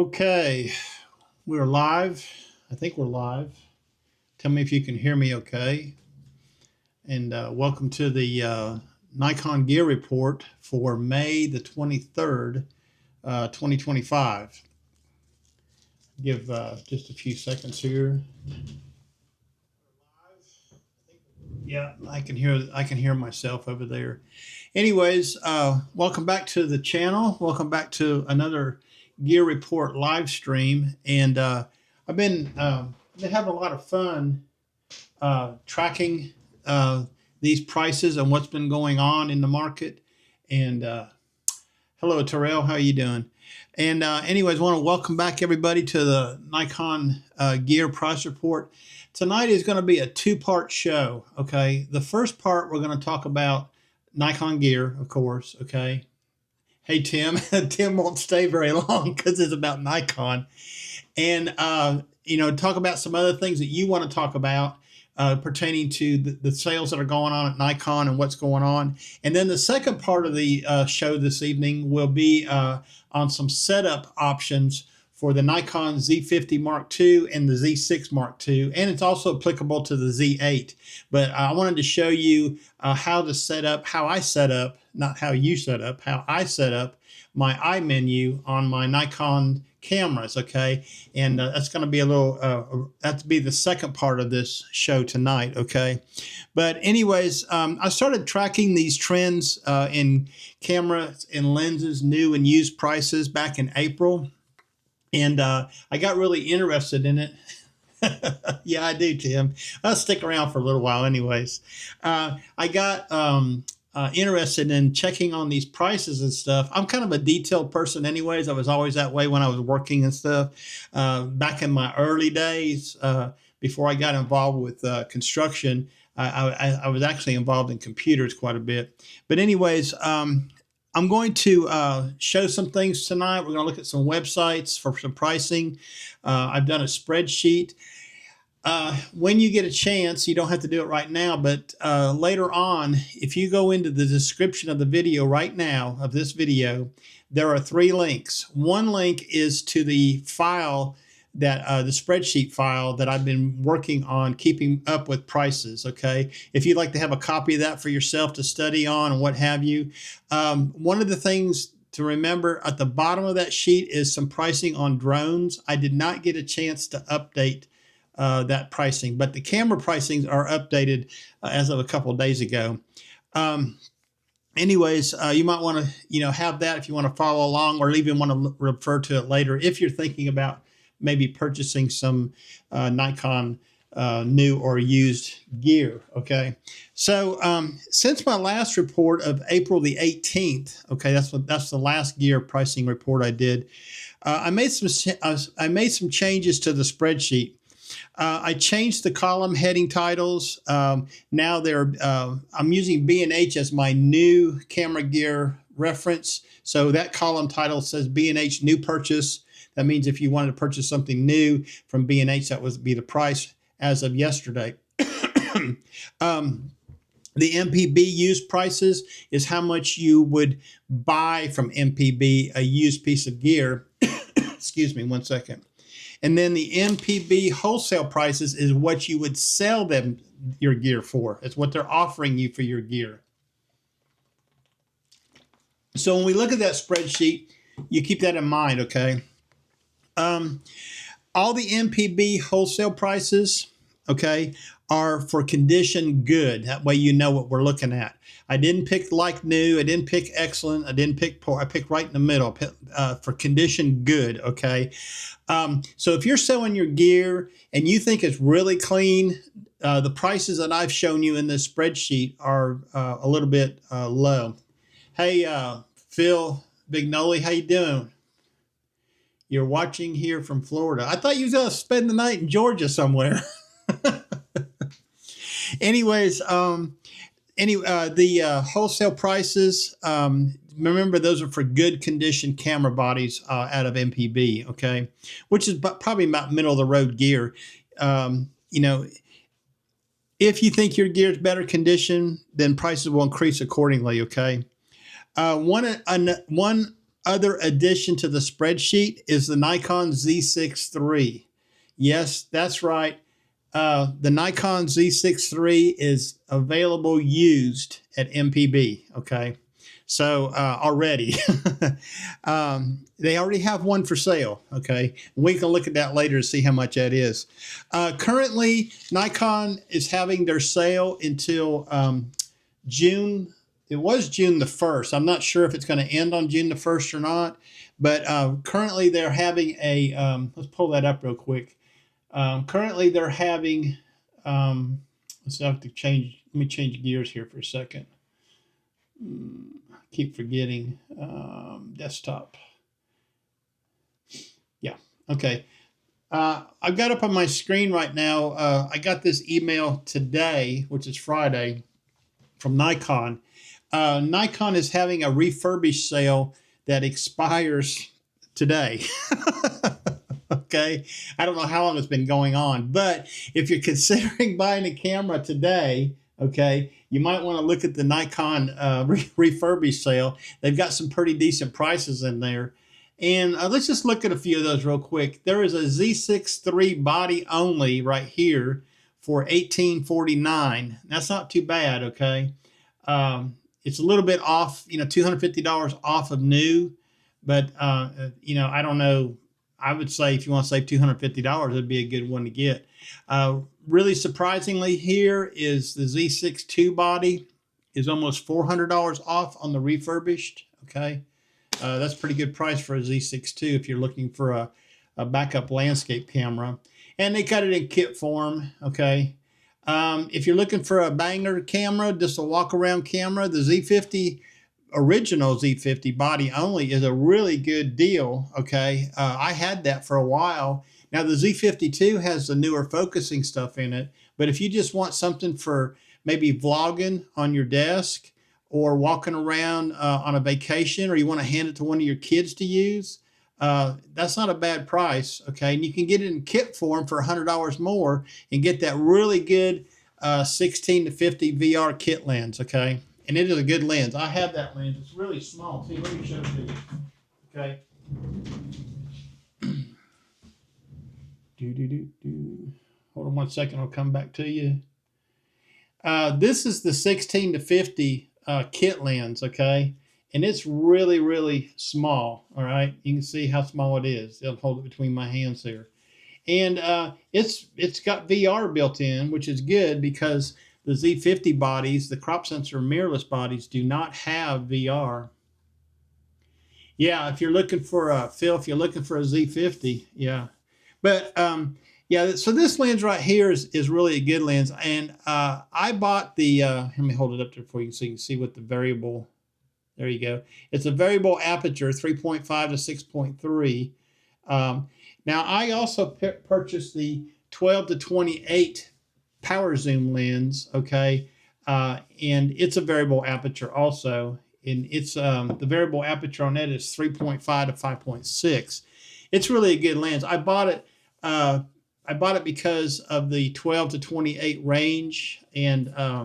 Okay, we're live. I think we're live. Tell me if you can hear me okay. And welcome to the Nikon Gear Report for May the 23rd, 2025. Give just a few seconds here. Yeah, I can hear myself over there. Anyways, welcome back to the channel. Welcome back to another Gear Report live stream. And I've been having a lot of fun tracking these prices and what's been going on in the market. And hello, Terrell, how are you doing? And anyways, I want to welcome back everybody to the Nikon Gear Price Report. Tonight is going to be a two-part show, okay? The first part, we're going to talk about Nikon gear, of course, okay? Hey, Tim. Tim won't stay very long because it's about Nikon. And, talk about some other things that you want to talk about pertaining to the sales that are going on at Nikon and what's going on. And then the second part of the show this evening will be on some setup options for the Nikon Z50 Mark II and the Z6 Mark II, and it's also applicable to the Z8. But I wanted to show you how to set up, how I set up, not how you set up, how I set up my iMenu on my Nikon cameras, okay? And that's going to be a little, that's to be the second part of this show tonight, okay? But anyways, I started tracking these trends in cameras and lenses, new and used prices back in April. And I got really interested in it. Yeah, I do, Tim. I'll stick around for a little while anyways. I got interested in checking on these prices and stuff. I'm kind of a detailed person anyways. I was always that way when I was working and stuff. Back in my early days, before I got involved with construction, I was actually involved in computers quite a bit. But anyways, I'm going to show some things tonight. We're going to look at some websites for some pricing. I've done a spreadsheet. When you get a chance, you don't have to do it right now, but later on, if you go into the description of the video right now, of this video, there are 3 links. One link is to the file that the spreadsheet file that I've been working on keeping up with prices, okay? If you'd like to have a copy of that for yourself to study on and what have you. One of the things to remember at the bottom of that sheet is some pricing on drones. I did not get a chance to update that pricing, but the camera pricings are updated as of a couple of days ago. Anyways, you might want to, have that if you want to follow along, or even want to refer to it later if you're thinking about maybe purchasing some Nikon new or used gear, okay? So since my last report of April the 18th, okay, that's the last gear pricing report I did, I made some changes to the spreadsheet. I changed the column heading titles. Now I'm using B&H as my new camera gear reference. So that column title says B&H new purchase. That means if you wanted to purchase something new from B&H, that would be the price as of yesterday. The MPB used prices is how much you would buy from MPB a used piece of gear. Excuse me, one second. And then the MPB wholesale prices is what you would sell them your gear for. It's what they're offering you for your gear. So when we look at that spreadsheet, you keep that in mind, okay? All the MPB wholesale prices, okay, are for condition good. That way you know what we're looking at. I didn't pick like new. I didn't pick excellent. I didn't pick poor. I picked right in the middle for condition good, okay? So if you're selling your gear and you think it's really clean, the prices that I've shown you in this spreadsheet are a little bit low. Hey, Phil Bignoli, how you doing? You're watching here from Florida. I thought you was going to spend the night in Georgia somewhere. Anyways, the wholesale prices, remember those are for good condition camera bodies out of MPB, okay? Which is probably about middle of the road gear. If you think your gear is better condition, then prices will increase accordingly, okay? One other addition to the spreadsheet is the Nikon Z6 III. Yes, that's right. The Nikon Z6 III is available used at MPB. Okay. So already, they already have one for sale. Okay. We can look at that later to see how much that is. Currently, Nikon is having their sale until June. It was June the 1st. I'm not sure if it's going to end on June the 1st or not, but currently they're having a, let's pull that up real quick. Currently they're having, let's have to change, let me change gears here for a second. Keep forgetting, desktop. Yeah, okay. I've got up on my screen right now, I got this email today, which is Friday, from Nikon. Nikon is having a refurbished sale that expires today. Okay. I don't know how long it's been going on, but if you're considering buying a camera today, okay, you might want to look at the Nikon refurbished sale. They've got some pretty decent prices in there. And let's just look at a few of those real quick. There is a Z6 III body only right here for $1849. That's not too bad, okay? It's a little bit off, $250 off of new, but I don't know. I would say if you want to save $250, it'd be a good one to get. Really surprisingly here is the Z6 II body is almost $400 off on the refurbished. Okay. That's a pretty good price for a Z6 II if you're looking for a backup landscape camera. And they got it in kit form. Okay. If you're looking for a banger camera, just a walk around camera, the Z50 original Z50 body only is a really good deal. Okay. I had that for a while. Now the Z52 has the newer focusing stuff in it, but if you just want something for maybe vlogging on your desk or walking around on a vacation, or you want to hand it to one of your kids to use, that's not a bad price. Okay. And you can get it in kit form for $100 more and get that really good 16 to 50 VR kit lens. Okay. And it is a good lens. I have that lens. It's really small. See, let me show it to you. Okay. Hold on one second. I'll come back to you. This is the 16 to 50 kit lens. Okay. And it's really, really small. All right. You can see how small it is. I'll hold it between my hands here. And it's got VR built in, which is good because the Z50 bodies, the crop sensor mirrorless bodies, do not have VR. Yeah, if you're looking for Phil, if you're looking for a Z50, yeah. But yeah, so this lens right here is really a good lens. And I bought the, let me hold it up there for you so you can see what the variable, there you go. It's a variable aperture, 3.5 to 6.3. Now, I also purchased the 12 to 28 power zoom lens, okay, and it's a variable aperture also, and it's the variable aperture on that is 3.5 to 5.6. It's really a good lens. I bought it because of the 12 to 28 range, and I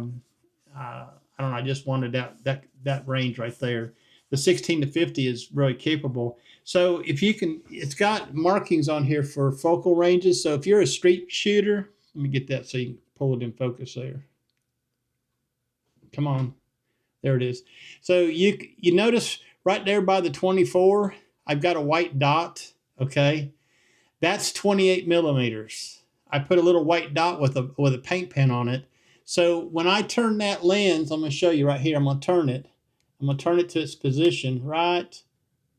don't know, I just wanted that range right there. The 16 to 50 is really capable. So if you can, it's got markings on here for focal ranges. So if you're a street shooter, let me get that so you can pull it in focus there. Come on. There it is. So you notice right there by the 24, I've got a white dot. Okay. That's 28 millimeters. I put a little white dot with a paint pen on it. So when I turn that lens, I'm going to show you right here. I'm going to turn it. I'm going to turn it to its position right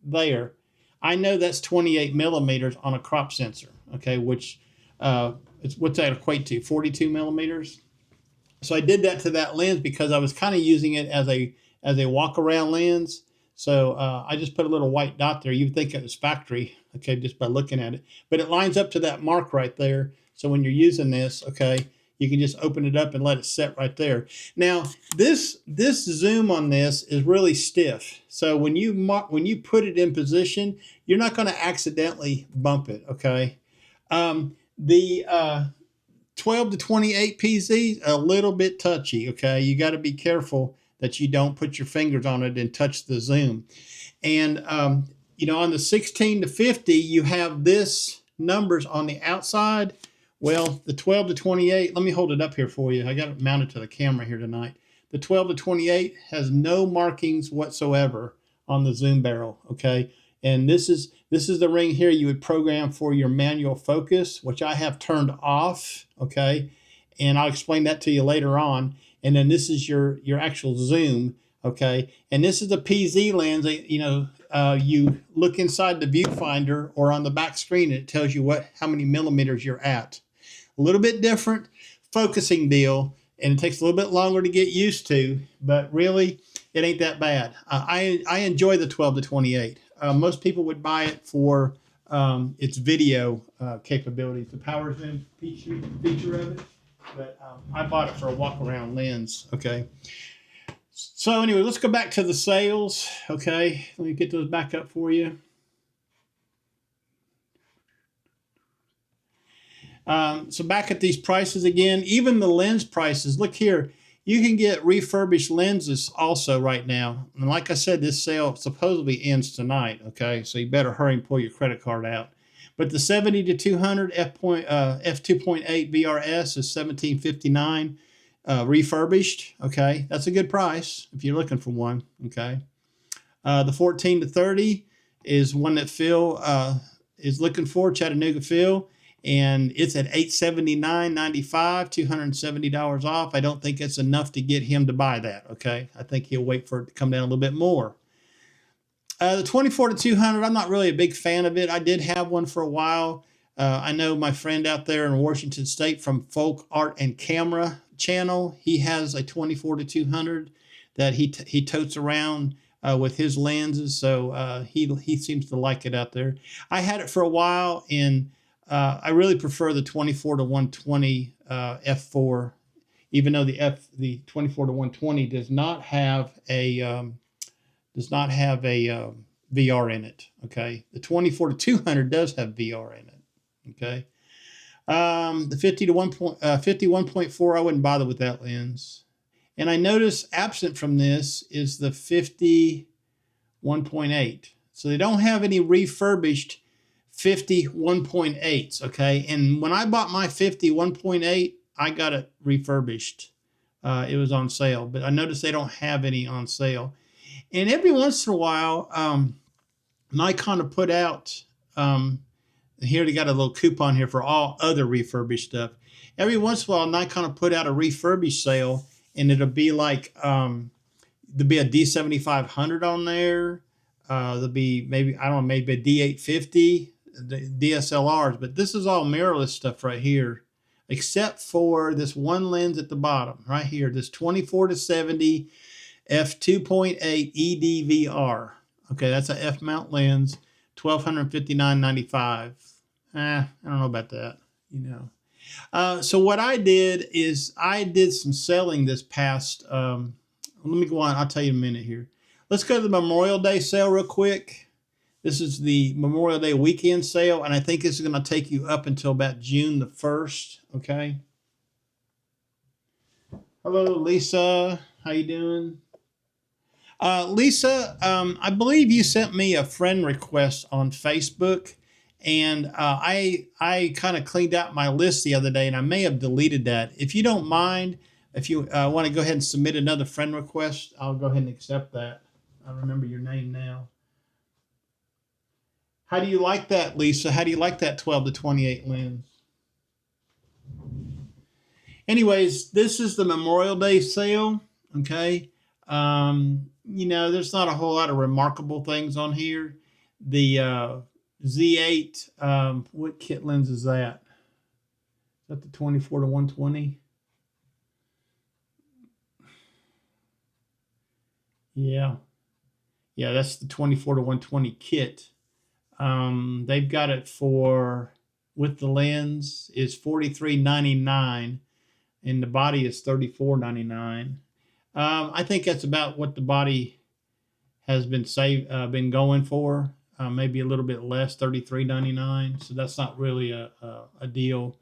there. I know that's 28 millimeters on a crop sensor. Okay. Which, what's that equate to? 42 millimeters. So I did that to that lens because I was kind of using it as a walk around lens. So I just put a little white dot there. You'd think it was factory, okay, just by looking at it. But it lines up to that mark right there. So when you're using this, okay, you can just open it up and let it set right there. Now, this zoom on this is really stiff. So when you put it in position, you're not going to accidentally bump it, okay? The 12 to 28 PZ, a little bit touchy, okay? You got to be careful that you don't put your fingers on it and touch the zoom. And on the 16 to 50, you have this numbers on the outside. Well, the 12 to 28, let me hold it up here for you. I got it mounted to the camera here tonight. The 12 to 28 has no markings whatsoever on the zoom barrel, okay? And this is the ring here you would program for your manual focus, which I have turned off, okay? And I'll explain that to you later on. And then this is your actual zoom, okay? And this is the PZ lens. You look inside the viewfinder or on the back screen, and it tells you how many millimeters you're at. A little bit different focusing deal, and it takes a little bit longer to get used to, but really, it ain't that bad. I enjoy the 12 to 28. Most people would buy it for its video capabilities, the power zoom feature of it, but I bought it for a walk-around lens, okay? So anyway, let's go back to the sales, okay? Let me get those back up for you. So back at these prices again, even the lens prices, look here, you can get refurbished lenses also right now. And like I said, this sale supposedly ends tonight, okay? So you better hurry and pull your credit card out. But the 70 to 200 f2.8 VRS is $17.59 refurbished, okay? That's a good price if you're looking for one, okay? The 14 to 30 is one that Phil is looking for, Chattanooga Phil. And it's at $879.95, $270 off. I don't think it's enough to get him to buy that, okay? I think he'll wait for it to come down a little bit more. The 24 to 200, I'm not really a big fan of it. I did have one for a while. I know my friend out there in Washington State from Folk Art and Camera channel, he has a 24 to 200 that he totes around with his lenses, so he seems to like it out there. I had it for a while, and I really prefer the 24 to 120 f4, even though the 24 to 120 does not have a VR in it. Okay, the 24 to 200 does have VR in it. Okay, the 51.4, I wouldn't bother with that lens. And I notice absent from this is the 51.8. So they don't have any refurbished 51.8s, okay? And when I bought my 51.8, I got it refurbished. It was on sale, but I noticed they don't have any on sale. And every once in a while, Nikon to put out, here they got a little coupon here for all other refurbished stuff. Every once in a while, Nikon to put out a refurbished sale, and it'll be like, there'll be a D7500 on there. There'll be maybe, I don't know, maybe a D850. The DSLRs, but this is all mirrorless stuff right here, except for this one lens at the bottom right here, this 24 to 70 f2.8 EDVR. Okay, that's a F mount lens, $1,259.95. I don't know about that, So what I did is I did some selling this past, let me go on, I'll tell you in a minute here. Let's go to the Memorial Day sale real quick. This is the Memorial Day weekend sale, and I think this is going to take you up until about June the 1st, okay? Hello, Lisa. How you doing? Lisa, I believe you sent me a friend request on Facebook, and I kind of cleaned out my list the other day, and I may have deleted that. If you don't mind, if you want to go ahead and submit another friend request, I'll go ahead and accept that. I remember your name now. How do you like that, Lisa? How do you like that 12 to 28 lens? Anyways, this is the Memorial Day sale, okay? There's not a whole lot of remarkable things on here. The Z8, what kit lens is that? Is that the 24 to 120? Yeah, that's the 24 to 120 kit. They've got it for, with the lens, is $43.99, and the body is $34.99. I think that's about what the body has been going for. Maybe a little bit less, $33.99. So that's not really a deal.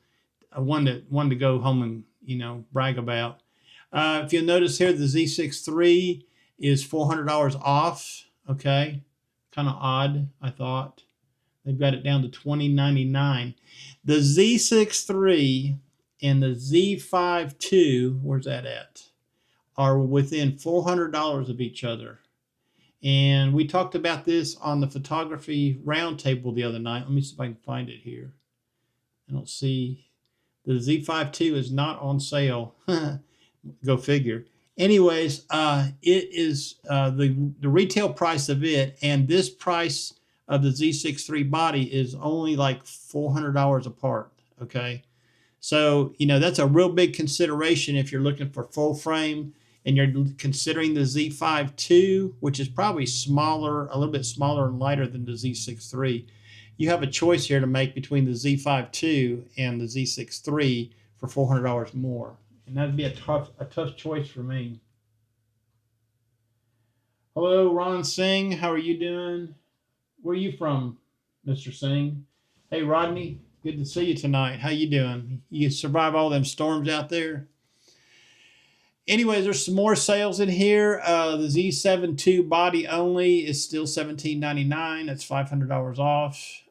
One to go home and brag about. If you'll notice here, the Z6 III is $400 off. Okay, kind of odd, I thought. They've got it down to $20.99. The Z6 III and the Z5 II, where's that at? Are within $400 of each other. And we talked about this on the photography roundtable the other night. Let me see if I can find it here. I don't see. The Z5 II is not on sale. Go figure. Anyways, it is the retail price of it, and this price of the Z6 III body is only like $400 apart. Okay, so that's a real big consideration if you're looking for full frame and you're considering the Z5 II, which is probably smaller, a little bit smaller and lighter than the Z6 III. You have a choice here to make between the Z5 II and the Z6 III for $400 more. And that'd be a tough choice for me. Hello, Ron Singh. How are you doing? Where are you from, Mr. Singh? Hey, Rodney. Good to see you tonight. How you doing? You survive all them storms out there? Anyways, there's some more sales in here. The Z7 II body only is still $17.99. That's $500 off.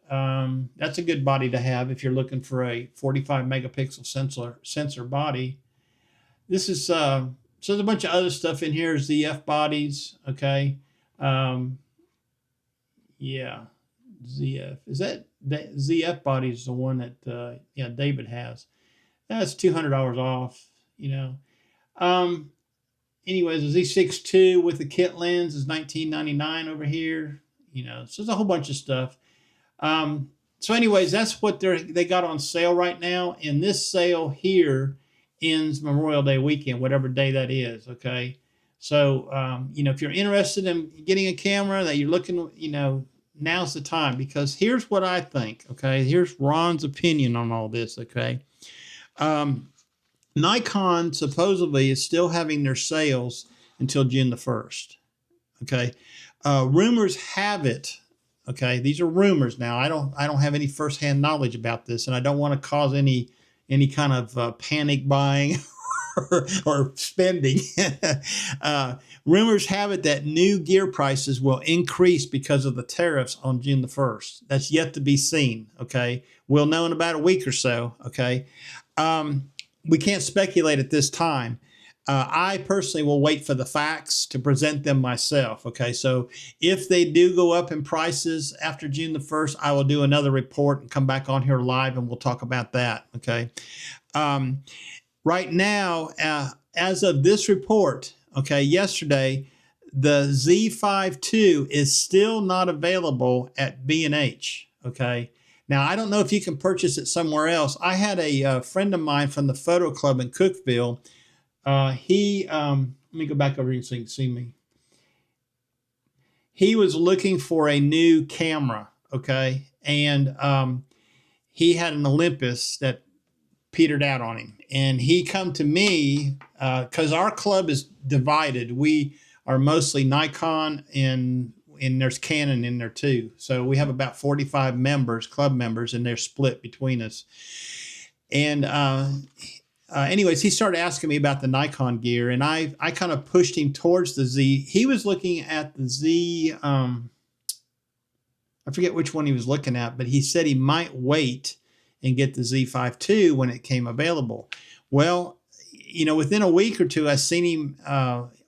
That's a good body to have if you're looking for a 45 megapixel sensor body. This is so there's a bunch of other stuff in here. ZF bodies, okay. Yeah, ZF is that ZF body is the one that David has. That's $200 off. Anyways, the Z6 II with the kit lens is $19.99 over here. So there's a whole bunch of stuff. So anyways, that's what they got on sale right now. And this sale here ends Memorial Day weekend, whatever day that is. Okay. So, if you're interested in getting a camera that you're looking, now's the time, because here's what I think. Okay. Here's Ron's opinion on all this. Okay. Nikon supposedly is still having their sales until June the 1st. Okay. Rumors have it. Okay. These are rumors now. I don't have any firsthand knowledge about this, and I don't want to cause any kind of panic buying or spending. Rumors have it that new gear prices will increase because of the tariffs on June the 1st. That's yet to be seen. Okay. We'll know in about a week or so. Okay. We can't speculate at this time. I personally will wait for the facts to present them myself. Okay, so if they do go up in prices after June the 1st, I will do another report and come back on here live and we'll talk about that. Okay, right now, as of this report, okay, yesterday, the Z5 II is still not available at B&H. Okay. Now, I don't know if you can purchase it somewhere else. I had a friend of mine from the photo club in Cookeville. Let me go back over here so you can see me. He was looking for a new camera, okay? And he had an Olympus that petered out on him. And he come to me, because our club is divided. We are mostly Nikon and there's Canon in there too. So we have about 45 members, club members, and they're split between us. And anyways, he started asking me about the Nikon gear, and I kind of pushed him towards the Z. He was looking at the Z. I forget which one he was looking at, but he said he might wait and get the Z5 II when it came available. Well, within a week or two, I seen him,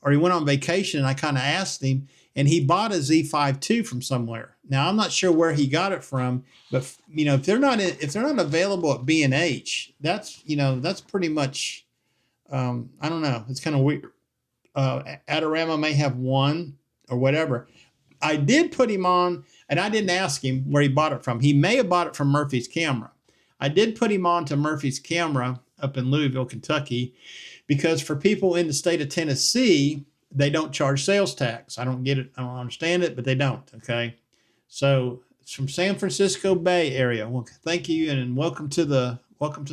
or he went on vacation, and I kind of asked him, and he bought a Z5 II from somewhere. Now, I'm not sure where he got it from, but if they're not available at B&H, that's pretty much, I don't know. It's kind of weird. Adorama may have one or whatever. I did put him on, and I didn't ask him where he bought it from. He may have bought it from Murphy's Camera. I did put him on to Murphy's Camera up in Louisville, Kentucky, because for people in the state of Tennessee, they don't charge sales tax. I don't get it. I don't understand it, but they don't. Okay. So it's from San Francisco Bay Area. Well, thank you. And welcome to the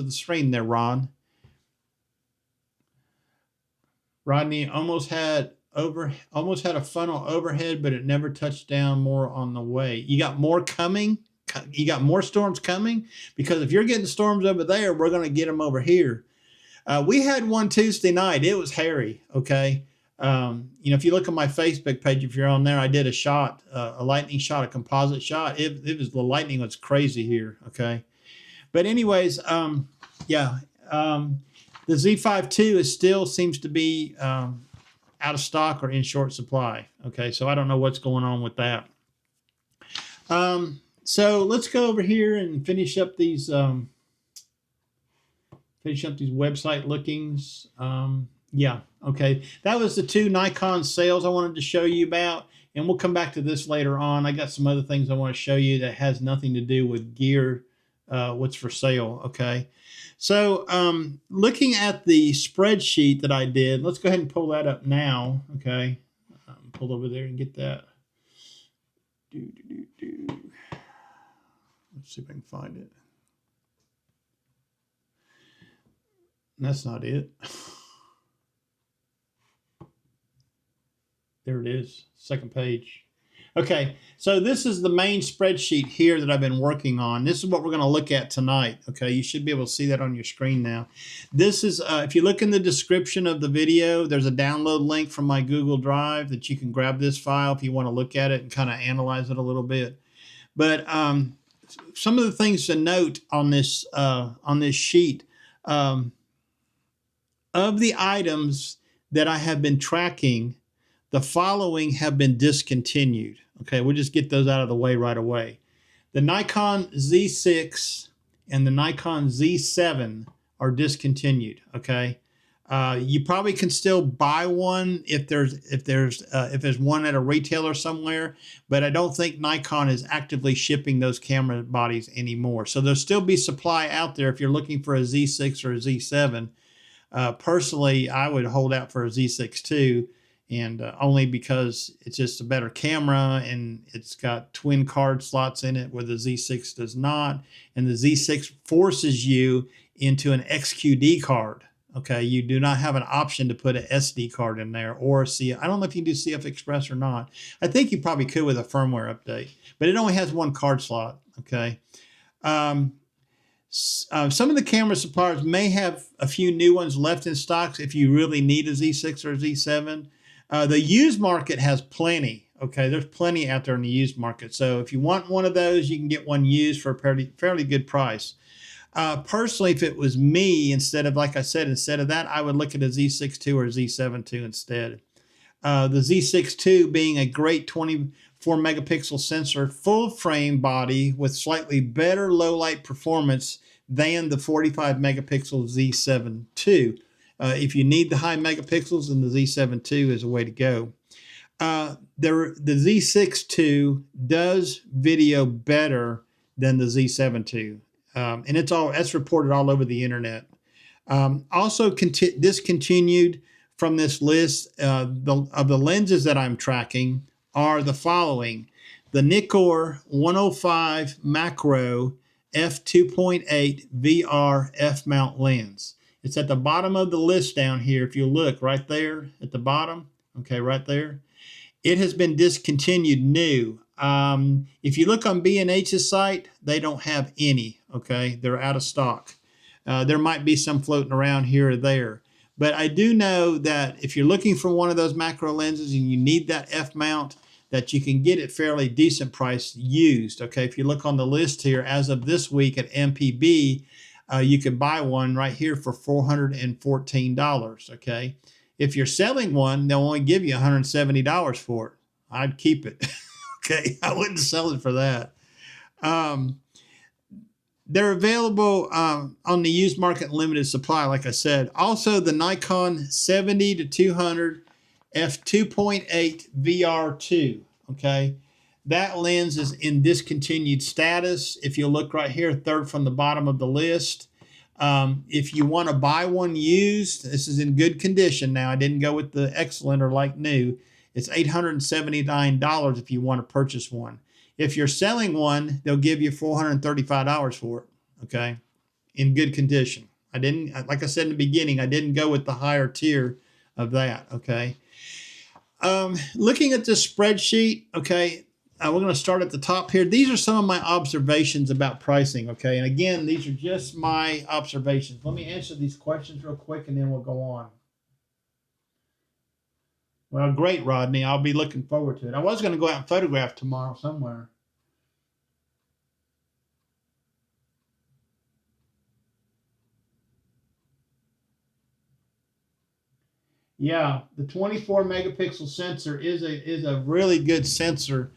stream there, Ron. Rodney almost had a funnel overhead, but it never touched down. More on the way. You got more coming. You got more storms coming, because if you're getting storms over there, we're going to get them over here. We had one Tuesday night. It was hairy. Okay. If you look at my Facebook page, if you're on there, I did a shot, a lightning shot, a composite shot. It was, the lightning was crazy here. Okay. But anyways, yeah, the Z5 II is still seems to be out of stock or in short supply. Okay. So I don't know what's going on with that. So let's go over here and finish up these website lookings. Yeah, okay. That was the 2 Nikon sales I wanted to show you about, and we'll come back to this later on. I got some other things I want to show you that has nothing to do with gear, what's for sale, okay? So looking at the spreadsheet that I did, let's go ahead and pull that up now, okay? Pull over there and get that. Let's see if I can find it. That's not it. There it is, second page. Okay, so this is the main spreadsheet here that I've been working on. This is what we're going to look at tonight. Okay, you should be able to see that on your screen now. This is, if you look in the description of the video, there's a download link from my Google Drive that you can grab this file if you want to look at it and kind of analyze it a little bit. But some of the things to note on this sheet, of the items that I have been tracking, the following have been discontinued. Okay, we'll just get those out of the way right away. The Nikon Z6 and the Nikon Z7 are discontinued. Okay, you probably can still buy one if there's one at a retailer somewhere, but I don't think Nikon is actively shipping those camera bodies anymore. So there'll still be supply out there if you're looking for a Z6 or a Z7. Personally, I would hold out for a Z6 II, and only because it's just a better camera and it's got twin card slots in it where the Z6 does not, and the Z6 forces you into an XQD card. Okay, you do not have an option to put an SD card in there or I don't know if you can do CF Express or not. I think you probably could with a firmware update, but it only has one card slot. Okay. Some of the camera suppliers may have a few new ones left in stocks if you really need a Z6 or a Z7. The used market has plenty. Okay, there's plenty out there in the used market. So if you want one of those, you can get one used for a fairly good price. Personally, if it was me, instead of, like I said, instead of that, I would look at a Z6 II or a Z7 II instead. The Z6 II being a great 24 megapixel sensor, full frame body with slightly better low light performance than the 45 megapixel Z7 II. If you need the high megapixels, then the Z7 II is a way to go. The Z6 II does video better than the Z7 II, and that's reported all over the internet. Also discontinued from this list of the lenses that I'm tracking are the following: the Nikon 105 macro f2.8 VR f-mount lens. It's at the bottom of the list down here. If you look right there at the bottom, okay, right there, it has been discontinued new. If you look on B&H's site, they don't have any, okay? They're out of stock. There might be some floating around here or there. But I do know that if you're looking for one of those macro lenses and you need that f-mount, that you can get it fairly decent price used, okay? If you look on the list here, as of this week at MPB, you could buy one right here for $414, okay? If you're selling one, they'll only give you $170 for it. I'd keep it, okay? I wouldn't sell it for that. They're available on the used market limited supply, like I said. Also, the Nikon 70-200 f2.8 VR2, okay? That lens is in discontinued status. If you look right here, third from the bottom of the list. If you want to buy one used, this is in good condition now. I didn't go with the excellent or like new. It's $879 if you want to purchase one. If you're selling one, they'll give you $435 for it, okay, in good condition. I didn't, like I said in the beginning, I didn't go with the higher tier of that, okay. Looking at this spreadsheet, okay, we're going to start at the top here. These are some of my observations about pricing, okay? And again, these are just my observations. Let me answer these questions real quick, and then we'll go on. Well, great, Rodney. I'll be looking forward to it. I was going to go out and photograph tomorrow somewhere. Yeah, the 24 megapixel sensor is a really good sensor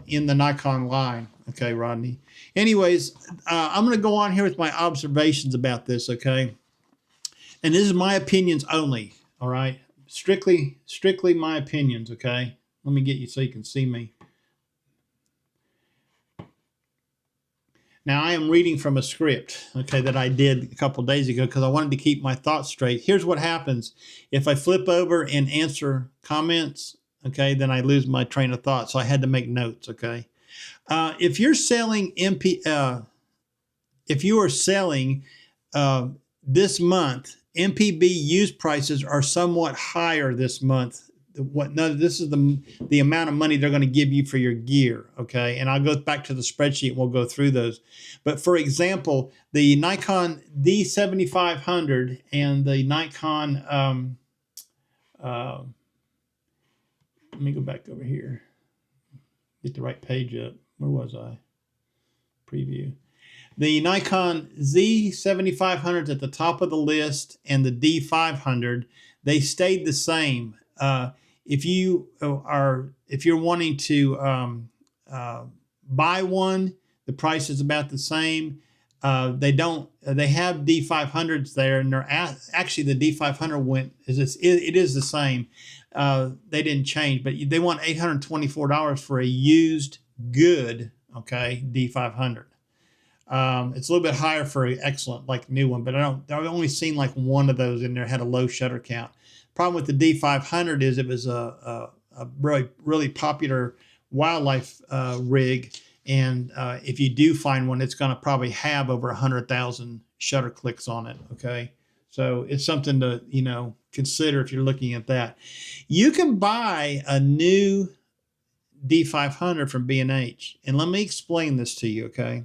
in the Nikon line. Okay, Rodney. Anyways, I'm going to go on here with my observations about this, okay? And this is my opinions only, all right? Strictly my opinions, okay? Let me get you so you can see me. Now, I am reading from a script, okay, that I did a couple days ago because I wanted to keep my thoughts straight. Here's what happens. If I flip over and answer comments, okay, then I lose my train of thought. So I had to make notes, okay? If you're selling if you are selling this month, MPB used prices are somewhat higher this month. This is the amount of money they're going to give you for your gear, okay? And I'll go back to the spreadsheet and we'll go through those. But for example, the Nikon D7500 and the Nikon, let me go back over here, get the right page up. Where was I? Preview. The Nikon Z7500 is at the top of the list, and the D500, they stayed the same. If you're wanting to buy one, the price is about the same. They have D500s there, and they're actually the D500 it is the same. They didn't change, but they want $824 for a used good, okay, D500. It's a little bit higher for an excellent, like new one, but I've only seen like one of those in there had a low shutter count. Problem with the D500 is it was a really popular wildlife rig, and if you do find one, it's going to probably have over 100,000 shutter clicks on it. Okay, so it's something to consider if you're looking at that. You can buy a new D500 from B&H, and let me explain this to you. Okay,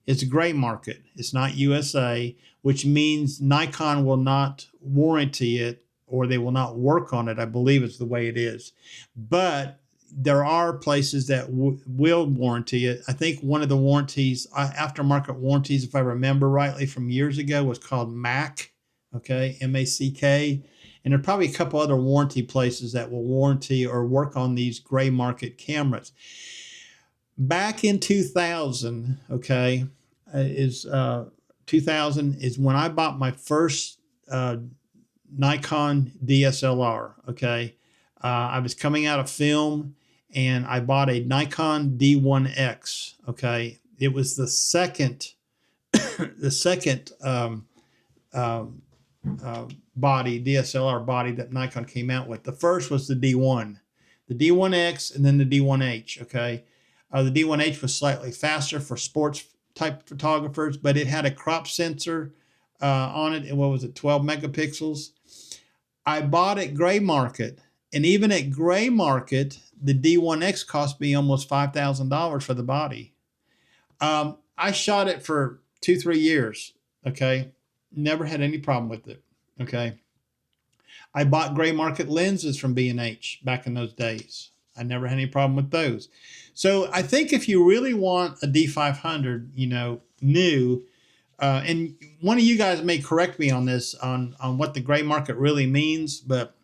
it's a gray market. It's not USA, which means Nikon will not warranty it, or they will not work on it, I believe is the way it is. But there are places that will warranty it. I think one of the warranties, aftermarket warranties, if I remember rightly from years ago, was called MAC, okay, M-A-C-K. And there are probably a couple other warranty places that will warranty or work on these gray market cameras. Back in 2000, okay, 2000 is when I bought my first Nikon DSLR, okay? I was coming out of film, and I bought a Nikon D1X, okay? It was the second body, DSLR body that Nikon came out with. The first was the D1, the D1X, and then the D1H, okay? The D1H was slightly faster for sports type photographers, but it had a crop sensor on it, and what was it, 12 megapixels? I bought at gray market, and even at gray market, the D1X cost me almost $5,000 for the body. I shot it for 2-3 years, okay? Never had any problem with it, okay? I bought gray market lenses from B&H back in those days. I never had any problem with those. So I think if you really want a D500, new, and one of you guys may correct me on this, on what the gray market really means, but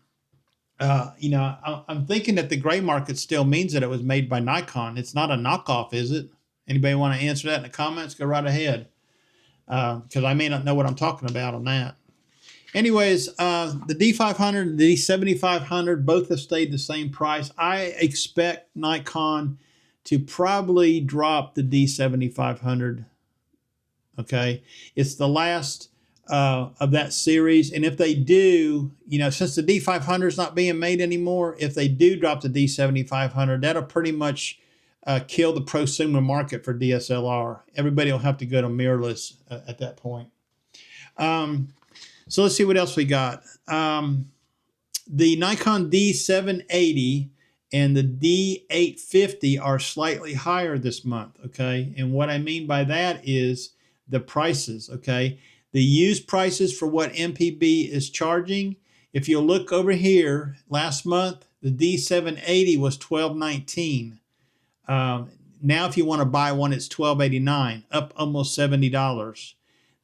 I'm thinking that the gray market still means that it was made by Nikon. It's not a knockoff, is it? Anybody want to answer that in the comments? Go right ahead, because I may not know what I'm talking about on that. Anyways, the D500 and the D7500 both have stayed the same price. I expect Nikon to probably drop the D7500. Okay, it's the last of that series, and if they do, since the D500 is not being made anymore, if they do drop the D7500, that'll pretty much kill the prosumer market for DSLR. Everybody will have to go to mirrorless at that point. So let's see what else we got. The Nikon D780 and the D850 are slightly higher this month, okay? And what I mean by that is the prices, okay? The used prices for what MPB is charging, if you look over here, last month, the D780 was $12.19. Now if you want to buy one, it's $12.89, up almost $70.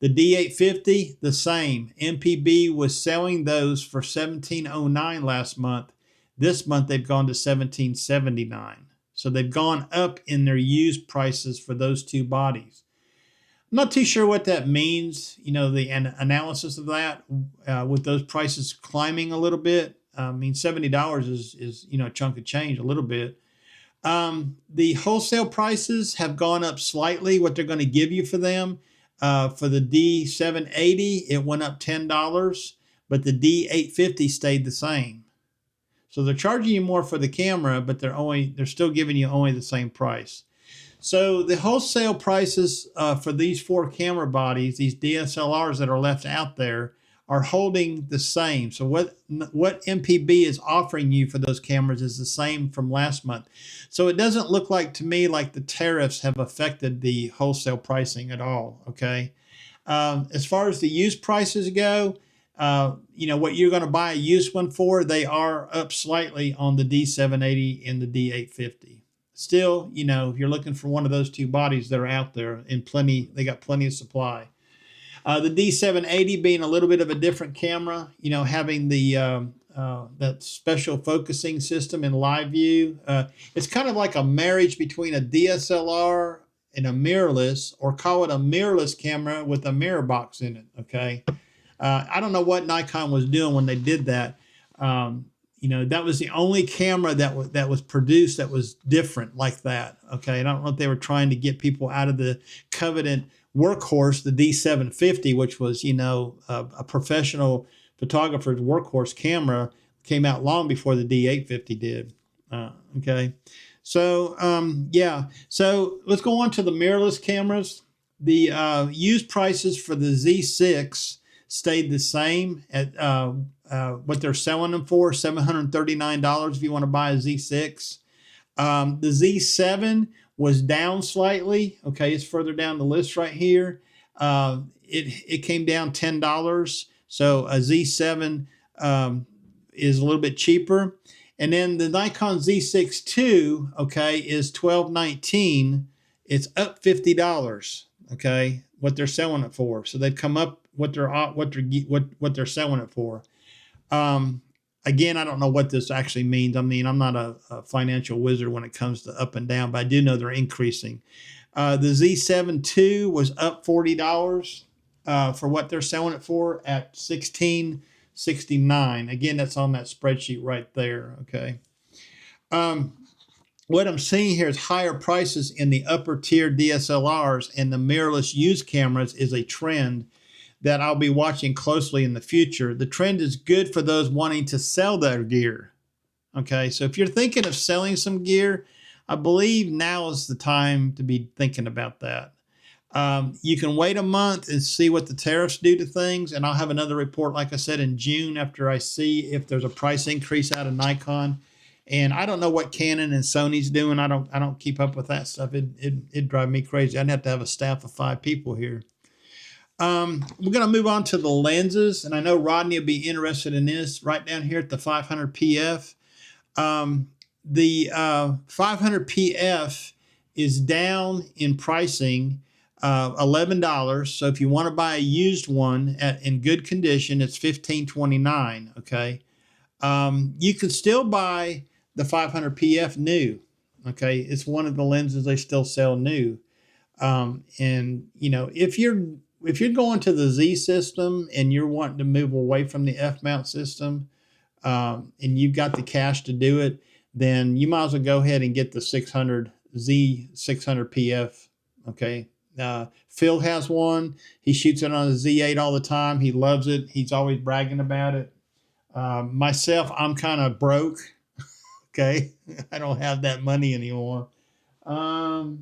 The D850, the same. MPB was selling those for $17.09 last month. This month they've gone to $17.79. So they've gone up in their used prices for those two bodies. I'm not too sure what that means, you know, the analysis of that with those prices climbing a little bit. I mean, $70 is you know, a chunk of change, a little bit. The wholesale prices have gone up slightly, what they're going to give you for them. For the D780, it went up $10, but the D850 stayed the same. So they're charging you more for the camera, but they're still giving you only the same price. So the wholesale prices for these four camera bodies, these DSLRs that are left out there, are holding the same. So what MPB is offering you for those cameras is the same from last month. So it doesn't look like to me like the tariffs have affected the wholesale pricing at all, okay? As far as the used prices go, you know, what you're going to buy a used one for, they are up slightly on the D780 and the D850. Still, you know, if you're looking for one of those two bodies that are out there in plenty, they got plenty of supply. The D780 being a little bit of a different camera, you know, having the that special focusing system in live view. It's kind of like a marriage between a DSLR and a mirrorless, or call it a mirrorless camera with a mirror box in it, okay? I don't know what Nikon was doing when they did that. You know, that was the only camera that was produced that was different like that, okay? And I don't know if they were trying to get people out of the coveted workhorse, the D750, which was, you know, a professional photographer's workhorse camera, came out long before the D850 did. Okay, so yeah, so let's go on to the mirrorless cameras. The used prices for the Z6 stayed the same at what they're selling them for, $739 if you want to buy a Z6. The Z7 was down slightly. Okay, it's further down the list right here. It came down $10. So a Z7 is a little bit cheaper. And then the Nikon Z6 II, okay, is $12.19. It's up $50. Okay, what they're selling it for. So they've come up what they're selling it for. Again, I don't know what this actually means. I mean, I'm not a financial wizard when it comes to up and down, but I do know they're increasing. The Z7 II was up $40 for what they're selling it for at $16.69. Again, that's on that spreadsheet right there. Okay. What I'm seeing here is higher prices in the upper tier DSLRs, and the mirrorless used cameras is a trend that I'll be watching closely in the future. The trend is good for those wanting to sell their gear. Okay, so if you're thinking of selling some gear, I believe now is the time to be thinking about that. You can wait a month and see what the tariffs do to things, and I'll have another report, like I said, in June after I see if there's a price increase out of Nikon. And I don't know what Canon and Sony's doing. I don't keep up with that stuff. It'd drive me crazy. I'd have to have a staff of 5 people here. We're going to move on to the lenses, and I know Rodney will be interested in this right down here at the 500 PF. The 500 PF is down in pricing, $11. So if you want to buy a used one in good condition, it's $15.29. Okay, you can still buy the 500 PF new. Okay, it's one of the lenses they still sell new. And you know, if you're going to the Z system and you're wanting to move away from the F mount system, and you've got the cash to do it, then you might as well go ahead and get the 600 Z600 PF. Okay. Phil has one. He shoots it on a Z8 all the time. He loves it. He's always bragging about it. Myself, I'm kind of broke. Okay. I don't have that money anymore. So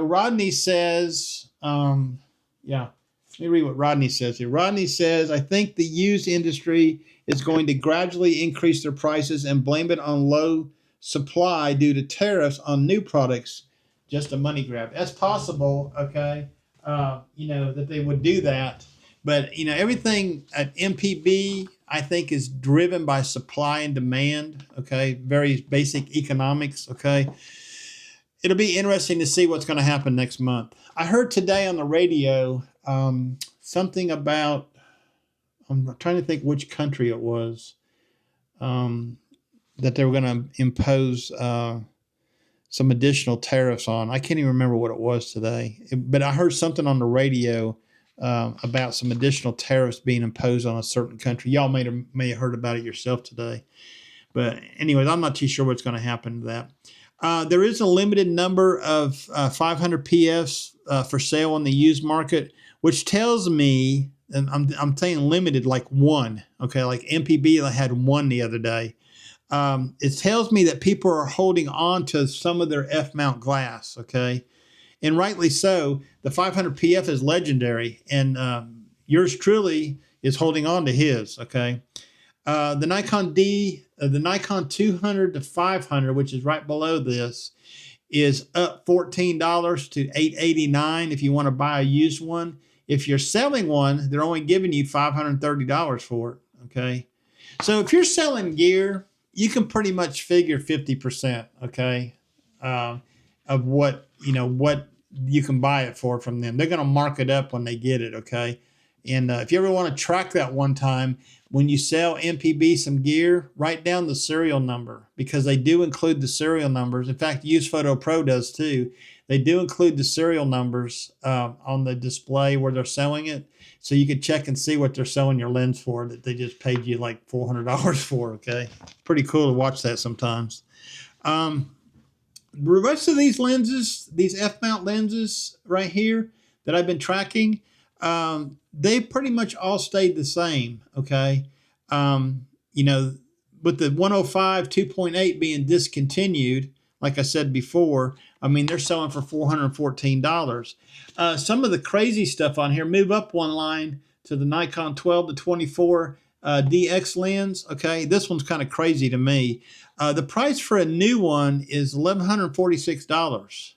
Rodney says, yeah, Let me read what Rodney says here. Rodney says, I think the used industry is going to gradually increase their prices and blame it on low supply due to tariffs on new products. Just a money grab. That's possible, okay? That they would do that. But, everything at MPB, I think, is driven by supply and demand, okay? Very basic economics, okay? It'll be interesting to see what's going to happen next month. I heard today on the radio something about, I'm trying to think which country it was, that they were going to impose some additional tariffs on. I can't even remember what it was today, but I heard something on the radio about some additional tariffs being imposed on a certain country. Y'all may have heard about it yourself today. But anyways, I'm not too sure what's going to happen to that. There is a limited number of 500 PFs for sale on the used market, which tells me, and I'm saying limited, like one, okay, like MPB had one the other day. It tells me that people are holding on to some of their F-mount glass, okay, and rightly so. The 500 PF is legendary, and yours truly is holding on to his, okay. The Nikon 200 to 500, which is right below this, is up $14 to $889 if you want to buy a used one. If you're selling one, they're only giving you $530 for it, okay? So if you're selling gear, you can pretty much figure 50%, okay, of what you can buy it for from them. They're going to mark it up when they get it, okay? And if you ever want to track that one time, when you sell MPB some gear, write down the serial number, because they do include the serial numbers. In fact, Used Photo Pro does too. They do include the serial numbers on the display where they're selling it. So you can check and see what they're selling your lens for that they just paid you like $400 for, okay? Pretty cool to watch that sometimes. The rest of these lenses, these F-mount lenses right here that I've been tracking, they pretty much all stayed the same, okay? With the 105 2.8 being discontinued, like I said before, I mean, they're selling for $414. Some of the crazy stuff on here, move up one line to the Nikon 12 to 24 DX lens, okay? This one's kind of crazy to me. The price for a new one is $1,146.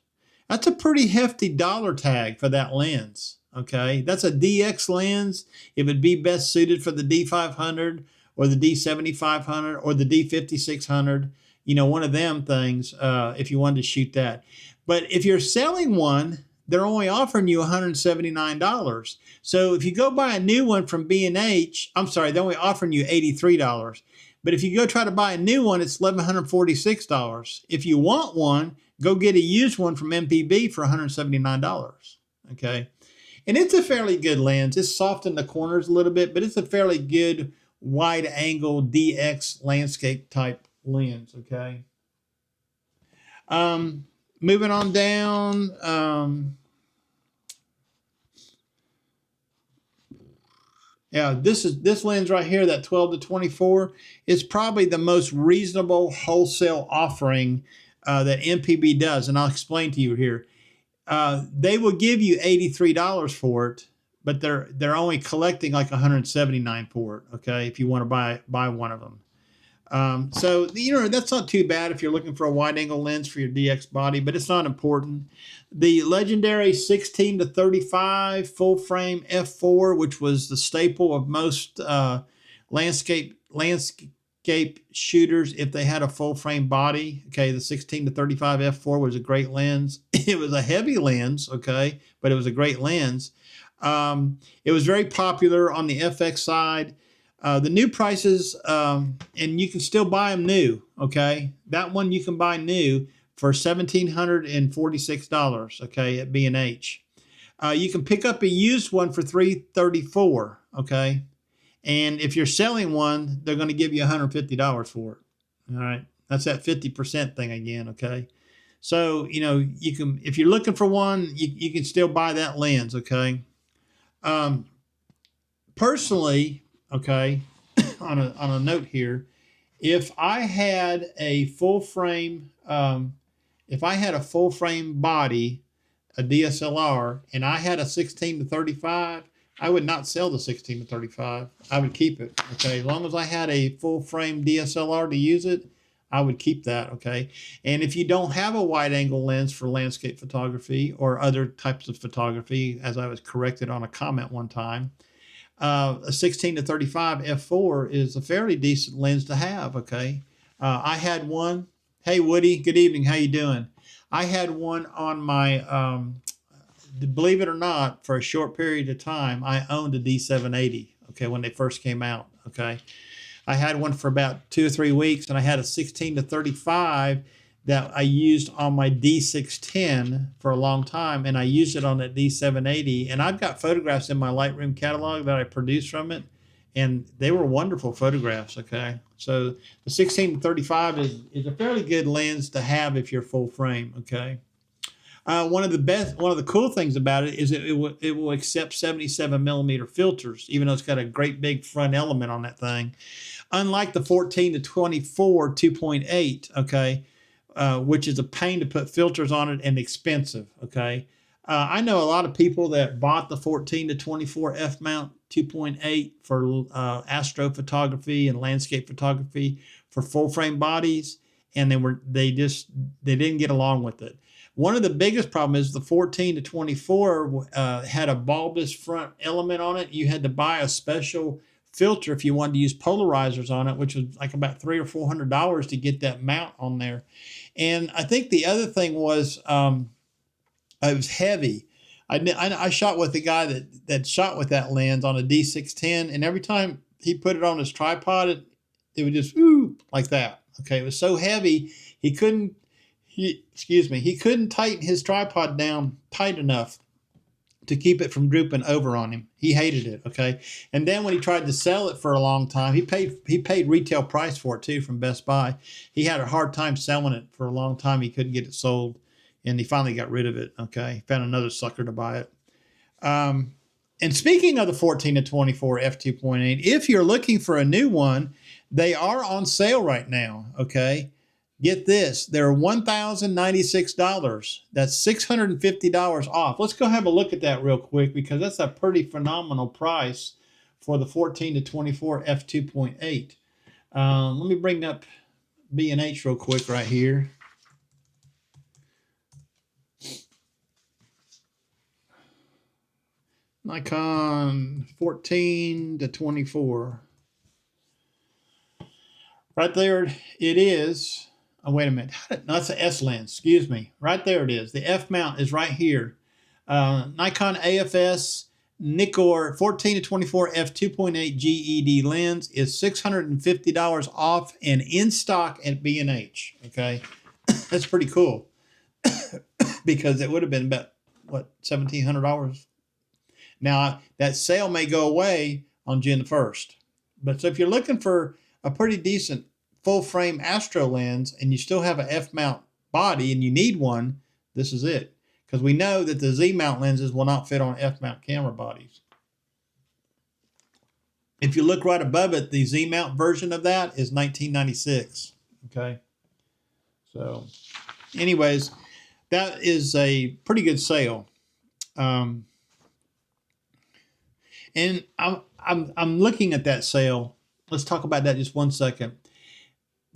That's a pretty hefty dollar tag for that lens, okay? That's a DX lens. It would be best suited for the D500 or the D7500 or the D5600, one of them things, if you wanted to shoot that. But if you're selling one, they're only offering you $179. So if you go buy a new one from B&H, I'm sorry, they're only offering you $83. But if you go try to buy a new one, it's $1,146. If you want one, go get a used one from MPB for $179, okay? And it's a fairly good lens. It's soft in the corners a little bit, but it's a fairly good wide-angle DX landscape type lens, okay? Moving on down. Yeah, this lens right here, that 12 to 24, is probably the most reasonable wholesale offering that MPB does, and I'll explain to you here. They will give you $83 for it, but they're only collecting like $179 for it. Okay, if you want to buy one of them. So that's not too bad if you're looking for a wide angle lens for your DX body, but it's not important. The legendary 16 to 35 full frame f4, which was the staple of most landscape shooters if they had a full frame body. Okay, the 16 to 35 f4 was a great lens. It was a heavy lens, okay, but it was a great lens. It was very popular on the FX side. The new prices, and you can still buy them new, okay? That one you can buy new for $1,746, okay, at B&H. You can pick up a used one for $334, okay? And if you're selling one, they're going to give you $150 for it, all right? That's that 50% thing again, okay? So, you can, if you're looking for one, you can still buy that lens, okay? Personally, okay, on a note here, if I had a full frame, body, a DSLR, and I had a 16 to 35, I would not sell the 16 to 35. I would keep it. Okay. As long as I had a full frame DSLR to use it, I would keep that. Okay. And if you don't have a wide angle lens for landscape photography or other types of photography, as I was corrected on a comment one time, a 16 to 35 f4 is a fairly decent lens to have. Okay. I had one. Hey, Woody, good evening. How you doing? I had one on my, believe it or not, for a short period of time, I owned a D780, okay, when they first came out, okay. I had one for about 2 or 3 weeks, and I had a 16 to 35 that I used on my D610 for a long time, and I used it on that D780, and I've got photographs in my Lightroom catalog that I produced from it, and they were wonderful photographs, okay. So the 16 to 35 is a fairly good lens to have if you're full frame, okay. One of the cool things about it is it will accept 77 millimeter filters, even though it's got a great big front element on that thing. Unlike the 14 to 24 2.8, okay, which is a pain to put filters on it and expensive, okay. I know a lot of people that bought the 14 to 24 f mount 2.8 for astrophotography and landscape photography for full frame bodies, and they didn't get along with it. One of the biggest problems is the 14 to 24 had a bulbous front element on it. You had to buy a special filter if you wanted to use polarizers on it, which was like about $300 or $400 to get that mount on there. And I think the other thing was it was heavy. I shot with the guy that shot with that lens on a D610, and every time he put it on his tripod, it would just like that. Okay, it was so heavy he couldn't tighten his tripod down tight enough to keep it from drooping over on him. He hated it, okay? And then when he tried to sell it for a long time, he paid retail price for it too from Best Buy. He had a hard time selling it for a long time. He couldn't get it sold, and he finally got rid of it, okay? He found another sucker to buy it. And speaking of the 14 to 24 f2.8, if you're looking for a new one, they are on sale right now, okay? Get this, they're $1,096. That's $650 off. Let's go have a look at that real quick because that's a pretty phenomenal price for the 14 to 24 f2.8. Let me bring up B&H real quick right here. Nikon 14 to 24. Right there it is. Oh, wait a minute. No, that's an S lens. Excuse me. Right there it is. The F mount is right here. Nikon AFS Nikkor 14 to 24 f2.8 GED lens is $650 off and in stock at B&H. Okay, that's pretty cool because it would have been about what, $1,700. Now that sale may go away on June 1st, but so if you're looking for a pretty decent full frame astro lens and you still have an F mount body and you need one, this is it. Because we know that the Z mount lenses will not fit on F mount camera bodies. If you look right above it, the Z mount version of that is $1996. Okay. So anyways, that is a pretty good sale. And I'm looking at that sale. Let's talk about that just one second.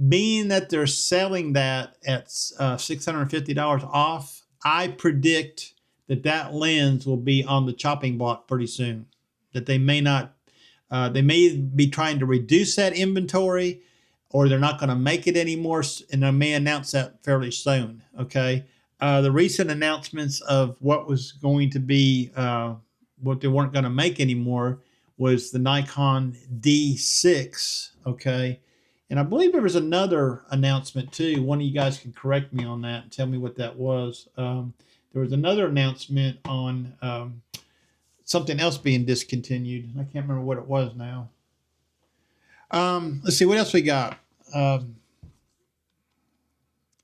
Being that they're selling that at $650 off, I predict that lens will be on the chopping block pretty soon. That they may not, they may be trying to reduce that inventory, or they're not going to make it anymore, and they may announce that fairly soon. Okay, the recent announcements of what was going to be, what they weren't going to make anymore, was the Nikon D6. Okay. And I believe there was another announcement too. One of you guys can correct me on that and tell me what that was. There was another announcement on something else being discontinued. I can't remember what it was now. Let's see, what else we got?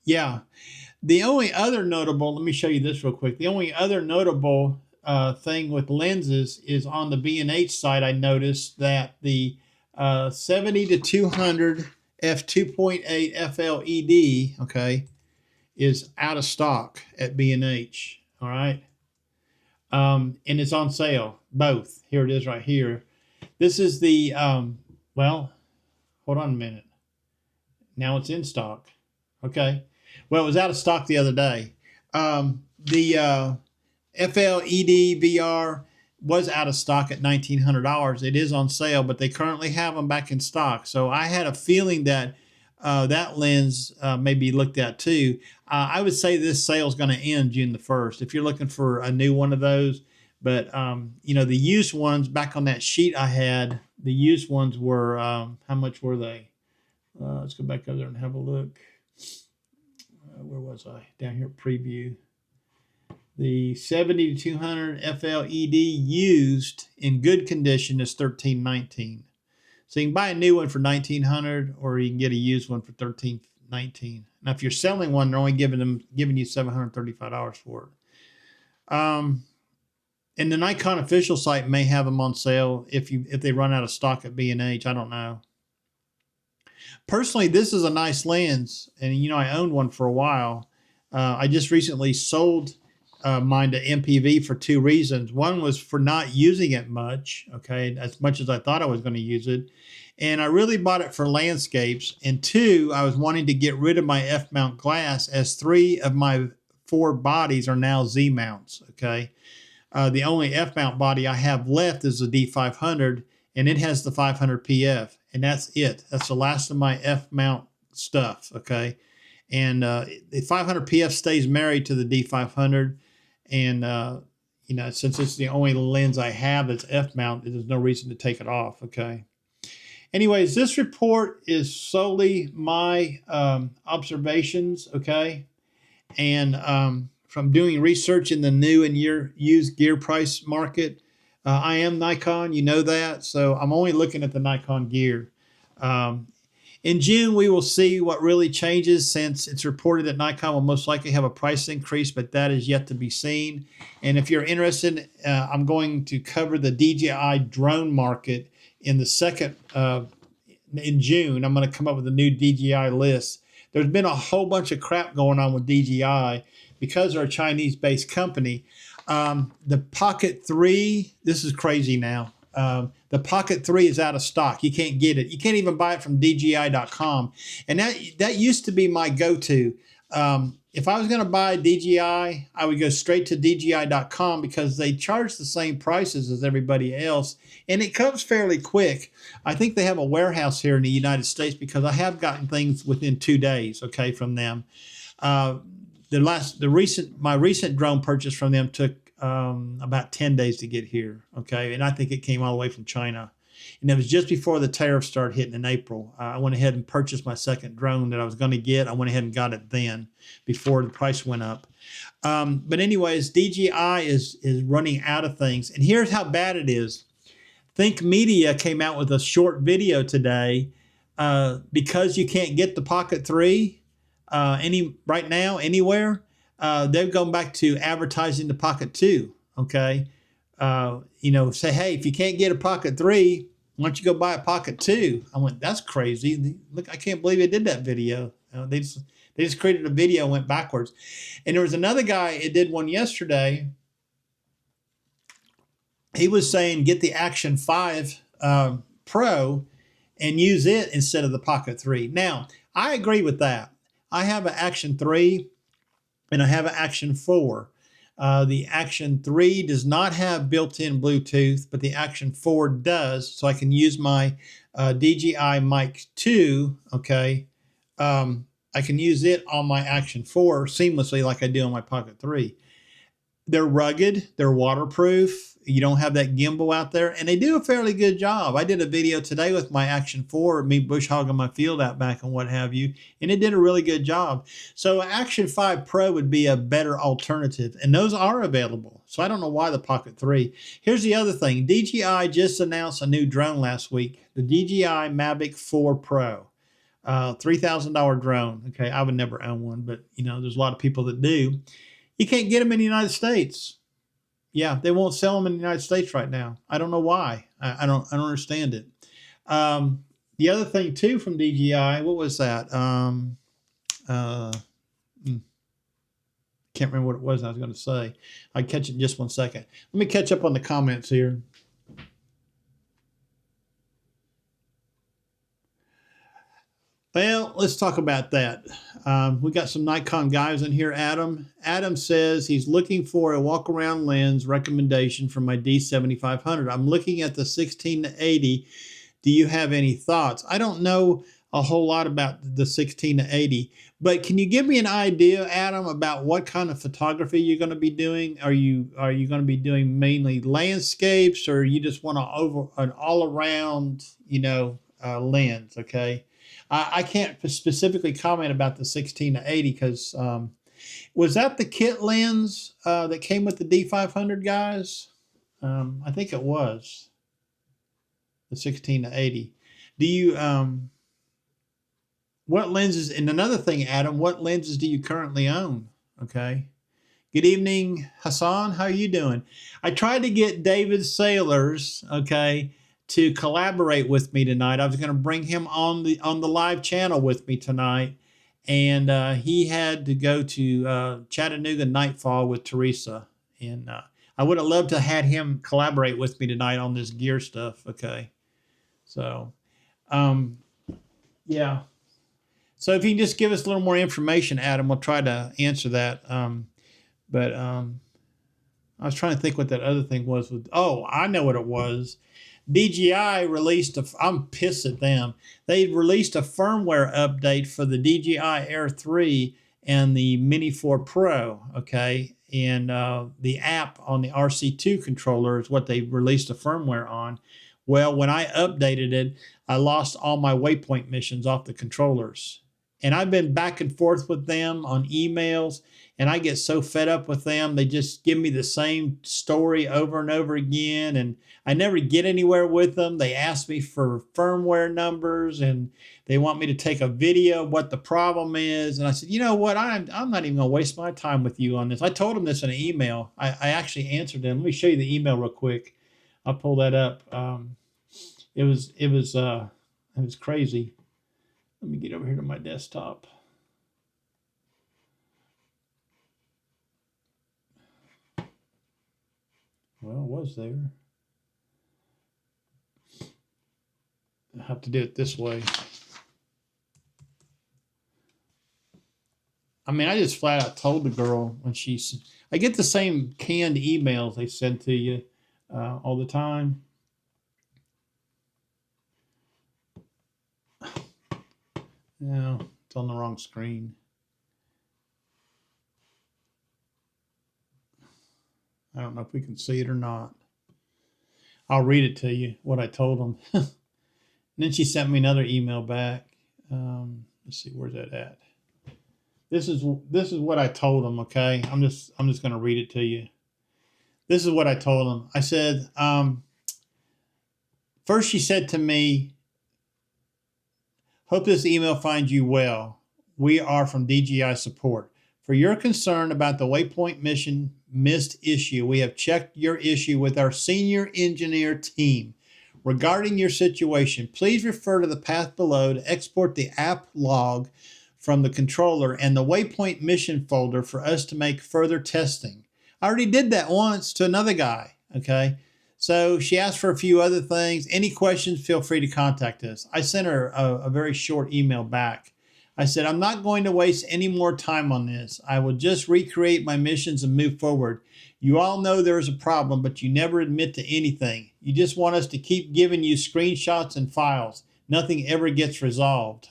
Yeah, the only other notable, let me show you this real quick. The only other notable thing with lenses is on the B&H side. I noticed that the 70 to 200 f2.8 FLED, okay, is out of stock at B&H. All right. And it's on sale. Both. Here it is right here. This is the, well, hold on a minute. Now it's in stock. Okay. Well, it was out of stock the other day. The FLED VR was out of stock at $1,900. It is on sale, but they currently have them back in stock. So I had a feeling that that lens may be looked at too. I would say this sale is going to end June the 1st if you're looking for a new one of those. But, you know, the used ones back on that sheet I had, the used ones were, how much were they? Let's go back over there and have a look. Where was I? Down here, preview. The 70 to 200 FLED used in good condition is $1,319. So you can buy a new one for $1,900, or you can get a used one for $1,319. Now, if you're selling one, they're only giving you $735 for it. And the Nikon official site may have them on sale if they run out of stock at B&H. I don't know. Personally, this is a nice lens, and you know I owned one for a while. I just recently sold mine to MPV for two reasons. One was for not using it much, okay, as much as I thought I was going to use it. And I really bought it for landscapes. And two, I was wanting to get rid of my F-mount glass, as 3 of my 4 bodies are now Z-mounts, okay. The only F-mount body I have left is the D500, and it has the 500 PF, and that's it. That's the last of my F-mount stuff, okay. And the 500 PF stays married to the D500, and you know, since it's the only lens I have that's F-mount, there's no reason to take it off, okay. Anyways, this report is solely my observations, okay, and from doing research in the new and used gear price market. I am Nikon, you know that, so I'm only looking at the Nikon gear. In June, we will see what really changes, since it's reported that Nikon will most likely have a price increase, but that is yet to be seen. And if you're interested, I'm going to cover the DJI drone market in the second, in June. I'm going to come up with a new DJI list. There's been a whole bunch of crap going on with DJI because they're a Chinese-based company. The Pocket 3, this is crazy now. The Pocket 3 is out of stock. You can't get it. You can't even buy it from DJI.com. And that used to be my go-to. If I was going to buy DJI, I would go straight to DJI.com because they charge the same prices as everybody else. And it comes fairly quick. I think they have a warehouse here in the United States because I have gotten things within 2 days, okay, from them. My recent drone purchase from them took about 10 days to get here, okay? And I think it came all the way from China. And it was just before the tariffs started hitting in April. I went ahead and purchased my second drone that I was going to get. I went ahead and got it then, before the price went up. But anyways, DJI is running out of things. And here's how bad it is. Think Media came out with a short video today because you can't get the Pocket 3 right now anywhere. They've gone back to advertising the Pocket 2, okay? You know, say, hey, if you can't get a Pocket 3, why don't you go buy a Pocket 2? I went, that's crazy. Look, I can't believe they did that video. They just created a video and went backwards. And there was another guy, it did one yesterday. He was saying, get the Action 5 Pro and use it instead of the Pocket 3. Now, I agree with that. I have an Action 3 and I have an Action 4. The Action 3 does not have built-in Bluetooth, but the Action 4 does, so I can use my DJI Mic 2, okay? I can use it on my Action 4 seamlessly like I do on my Pocket 3. They're rugged, they're waterproof, you don't have that gimbal out there, and they do a fairly good job. I did a video today with my Action 4, me bush hogging my field out back and what have you, and it did a really good job. So Action 5 Pro would be a better alternative, and those are available. So I don't know why the Pocket 3. Here's the other thing. DJI just announced a new drone last week, the DJI Mavic 4 Pro. $3,000 drone. Okay, I would never own one, but you know, there's a lot of people that do. You can't get them in the United States. Yeah, they won't sell them in the United States right now. I don't know why. I don't understand it. The other thing too from DJI, what was that? Can't can't remember what it was I was going to say. I'll catch it in just 1 second. Let me catch up on the comments here. Well, let's talk about that. We got some Nikon guys in here. Adam says he's looking for a walk-around lens recommendation for my D7500. I'm looking at the 16-80. Do you have any thoughts? I don't know a whole lot about the 16-80, but can you give me an idea, Adam, about what kind of photography you're going to be doing? Are you going to be doing mainly landscapes, or you just want an all-around, lens? Okay. I can't specifically comment about the 16-80 because was that the kit lens that came with the D500, guys? I think it was the 16-80. Do you what lenses? And another thing, Adam, what lenses do you currently own? Okay. Good evening, Hassan. How are you doing? I tried to get David Sailors, okay, to collaborate with me tonight. I was going to bring him on the live channel with me tonight, and he had to go to Chattanooga Nightfall with Teresa, and I would have loved to had him collaborate with me tonight on this gear stuff. Okay, so yeah. So if you can just give us a little more information, Adam, we'll try to answer that. But I was trying to think what that other thing was. Oh, I know what it was. DJI released I'm pissed at them. They released a firmware update for the DJI Air 3 and the Mini 4 Pro, okay? And the app on the RC2 controller is what they released the firmware on. Well, when I updated it, I lost all my waypoint missions off the controllers. And I've been back and forth with them on emails, and I get so fed up with them. They just give me the same story over and over again, and I never get anywhere with them. They ask me for firmware numbers, and they want me to take a video of what the problem is. And I said, you know what? I'm not even going to waste my time with you on this. I told them this in an email. I actually answered them. Let me show you the email real quick. I'll pull that up. It was crazy. Let me get over here to my desktop. Well, it was there. I have to do it this way. I mean, I just flat out told the girl when I get the same canned emails they send to you all the time. No, it's on the wrong screen. I don't know if we can see it or not. I'll read it to you, what I told them. And then she sent me another email back. Let's see, where's that at? This is what I told them, okay? I'm just going to read it to you. This is what I told them. I said, first she said to me, hope this email finds you well. We are from DJI Support. For your concern about the waypoint mission missed issue, we have checked your issue with our senior engineer team. Regarding your situation, please refer to the path below to export the app log from the controller and the waypoint mission folder for us to make further testing. I already did that once to another guy, okay? So she asked for a few other things. Any questions, feel free to contact us. I sent her a very short email back. I said, I'm not going to waste any more time on this. I will just recreate my missions and move forward. You all know there's a problem, but you never admit to anything. You just want us to keep giving you screenshots and files. Nothing ever gets resolved.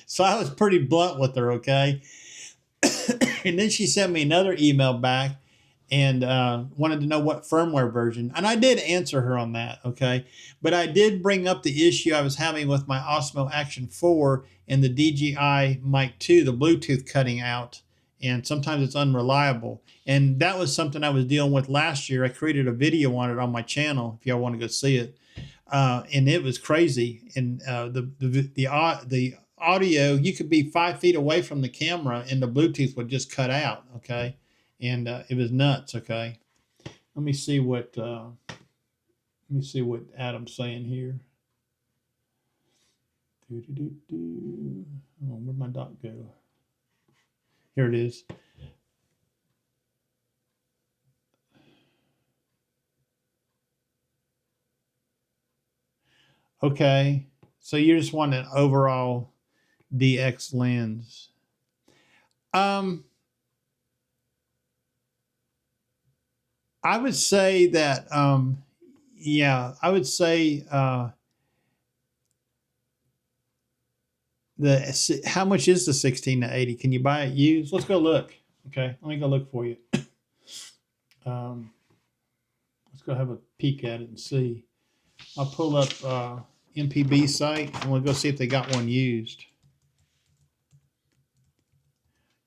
So I was pretty blunt with her, okay? And then she sent me another email back and wanted to know what firmware version. And I did answer her on that, okay? But I did bring up the issue I was having with my Osmo Action 4 and the DJI Mic 2, the Bluetooth cutting out. And sometimes it's unreliable. And that was something I was dealing with last year. I created a video on it on my channel, if y'all want to go see it. And it was crazy. And the audio, you could be 5 feet away from the camera and the Bluetooth would just cut out, okay? And it was nuts, okay? Let me see what Adam's saying here. Oh, where'd my dot go? Here it is. Okay. So you just want an overall DX lens. Um, I would say that, yeah, I would say how much is the 16 to 80? Can you buy it used? Let's go look. Okay, let me go look for you. Let's go have a peek at it and see. I'll pull up MPB site and we'll go see if they got one used.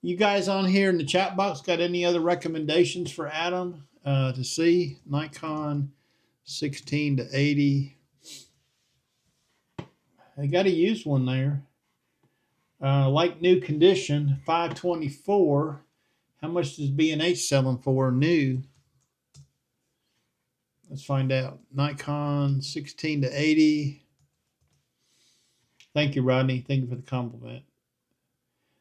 You guys on here in the chat box got any other recommendations for Adam to see? Nikon 16 to 80. They got a used one there. Like new condition, 524. How much does B&H selling for new? Let's find out. Nikon 16 to 80. Thank you, Rodney. Thank you for the compliment.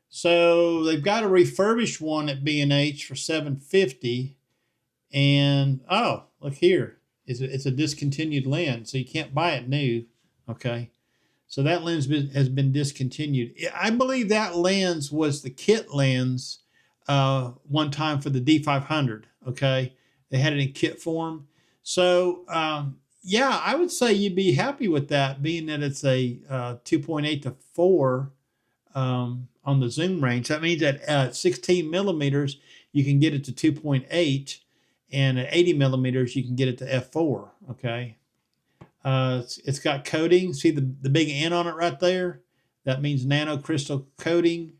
So they've got a refurbished one at B&H for $750. And, oh, look here. It's a discontinued lens, so you can't buy it new. Okay. So that lens has been discontinued. I believe that lens was the kit lens one time for the D500. Okay. They had it in kit form. So, yeah, I would say you'd be happy with that, being that it's a 2.8 to 4 on the zoom range. That means that at 16 millimeters, you can get it to 2.8, and at 80 millimeters, you can get it to f4. Okay. It's got coating. See the big N on it right there? That means nano crystal coating.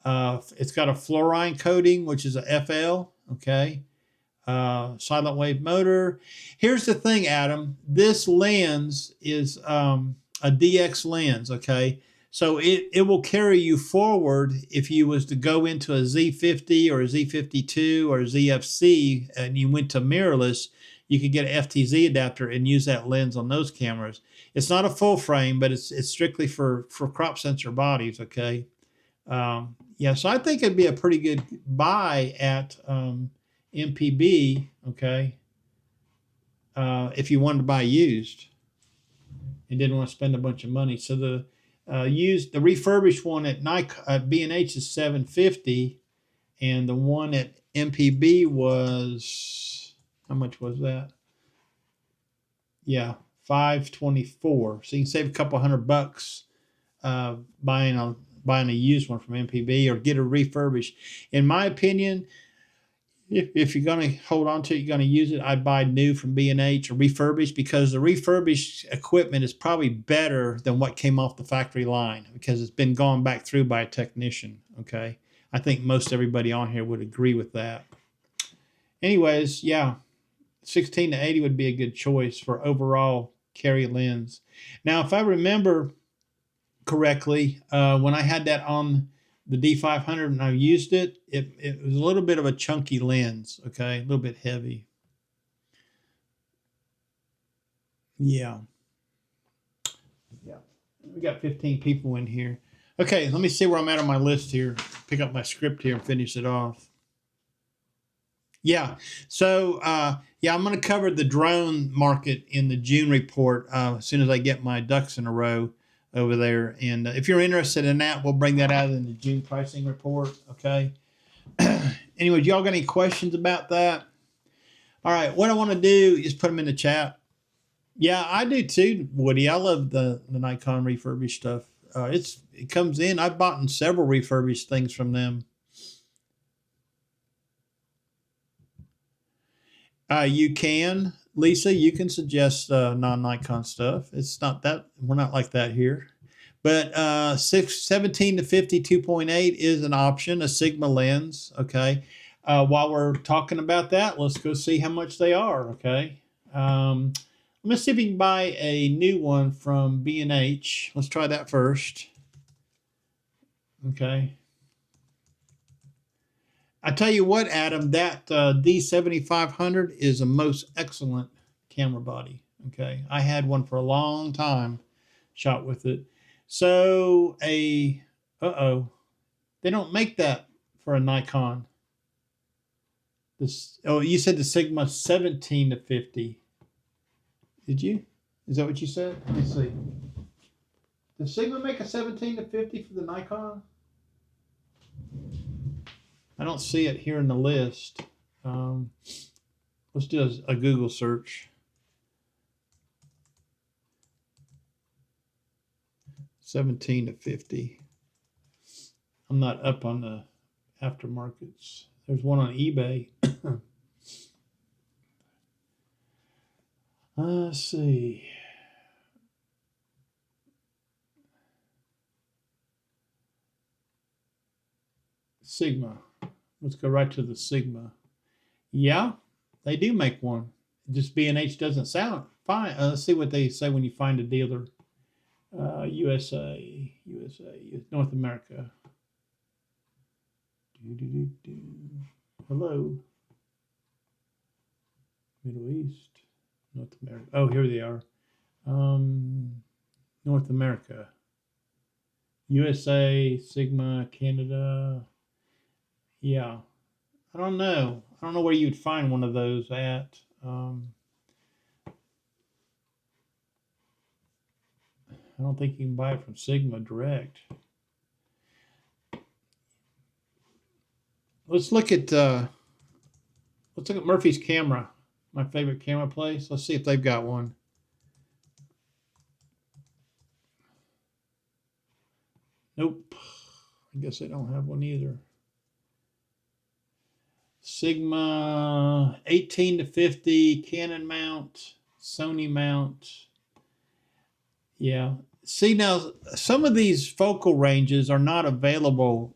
It's got a fluorine coating, which is a FL. Okay. Silent wave motor. Here's the thing, Adam. This lens is a DX lens. Okay. So it will carry you forward if you was to go into a Z50 or a Z52 or a ZFC and you went to mirrorless. You could get an FTZ adapter and use that lens on those cameras. It's not a full frame, but it's strictly for crop sensor bodies, okay? Yeah, so I think it'd be a pretty good buy at MPB, okay, if you wanted to buy used and didn't want to spend a bunch of money. So the refurbished one at B&H is $750, and the one at MPB was... How much was that? Yeah, $524. So you can save a couple $100 buying a used one from MPB or get a refurbished. In my opinion, if you're going to hold on to it, you're going to use it, I'd buy new from B&H or refurbished, because the refurbished equipment is probably better than what came off the factory line because it's been gone back through by a technician. Okay, I think most everybody on here would agree with that. Anyways, yeah. 16 to 80 would be a good choice for overall carry lens. Now, if I remember correctly, when I had that on the D500 and I used it, it was a little bit of a chunky lens, okay? A little bit heavy. Yeah. Yeah. We got 15 people in here. Okay, let me see where I'm at on my list here. Pick up my script here and finish it off. Yeah. So, yeah, I'm going to cover the drone market in the June report as soon as I get my ducks in a row over there. And if you're interested in that, we'll bring that out in the June pricing report. Okay. Anyway, y'all got any questions about that? All right. What I want to do is put them in the chat. Yeah, I do too, Woody. I love the Nikon refurbished stuff. It comes in. I've bought several refurbished things from them. You can, Lisa, you can suggest non-Nikon stuff. It's not that, we're not like that here. But 17 to 50 2.8 is an option, a Sigma lens, okay? While we're talking about that, let's go see how much they are, okay? Let me see if we can buy a new one from B&H. Let's try that first. Okay. I tell you what, Adam, that D7500 is a most excellent camera body. Okay, I had one for a long time, shot with it. So they don't make that for a Nikon. You said the Sigma 17 to 50. Did you? Is that what you said? Let me see. Does Sigma make a 17 to 50 for the Nikon? I don't see it here in the list. Let's do a Google search. 17 to 50. I'm not up on the aftermarkets. There's one on eBay. Let's see. Sigma. Let's go right to the Sigma. Yeah, they do make one. Just B&H doesn't sound fine. Let's see what they say when you find a dealer. USA, North America. Hello. Middle East, North America. Oh, here they are. North America. USA, Sigma, Canada. Yeah. I don't know. I don't know where you'd find one of those at. I don't think you can buy it from Sigma direct. Let's look at Murphy's Camera, my favorite camera place. Let's see if they've got one. Nope. I guess they don't have one either. Sigma 18 to 50, Canon mount, Sony mount. Yeah. See, now some of these focal ranges are not available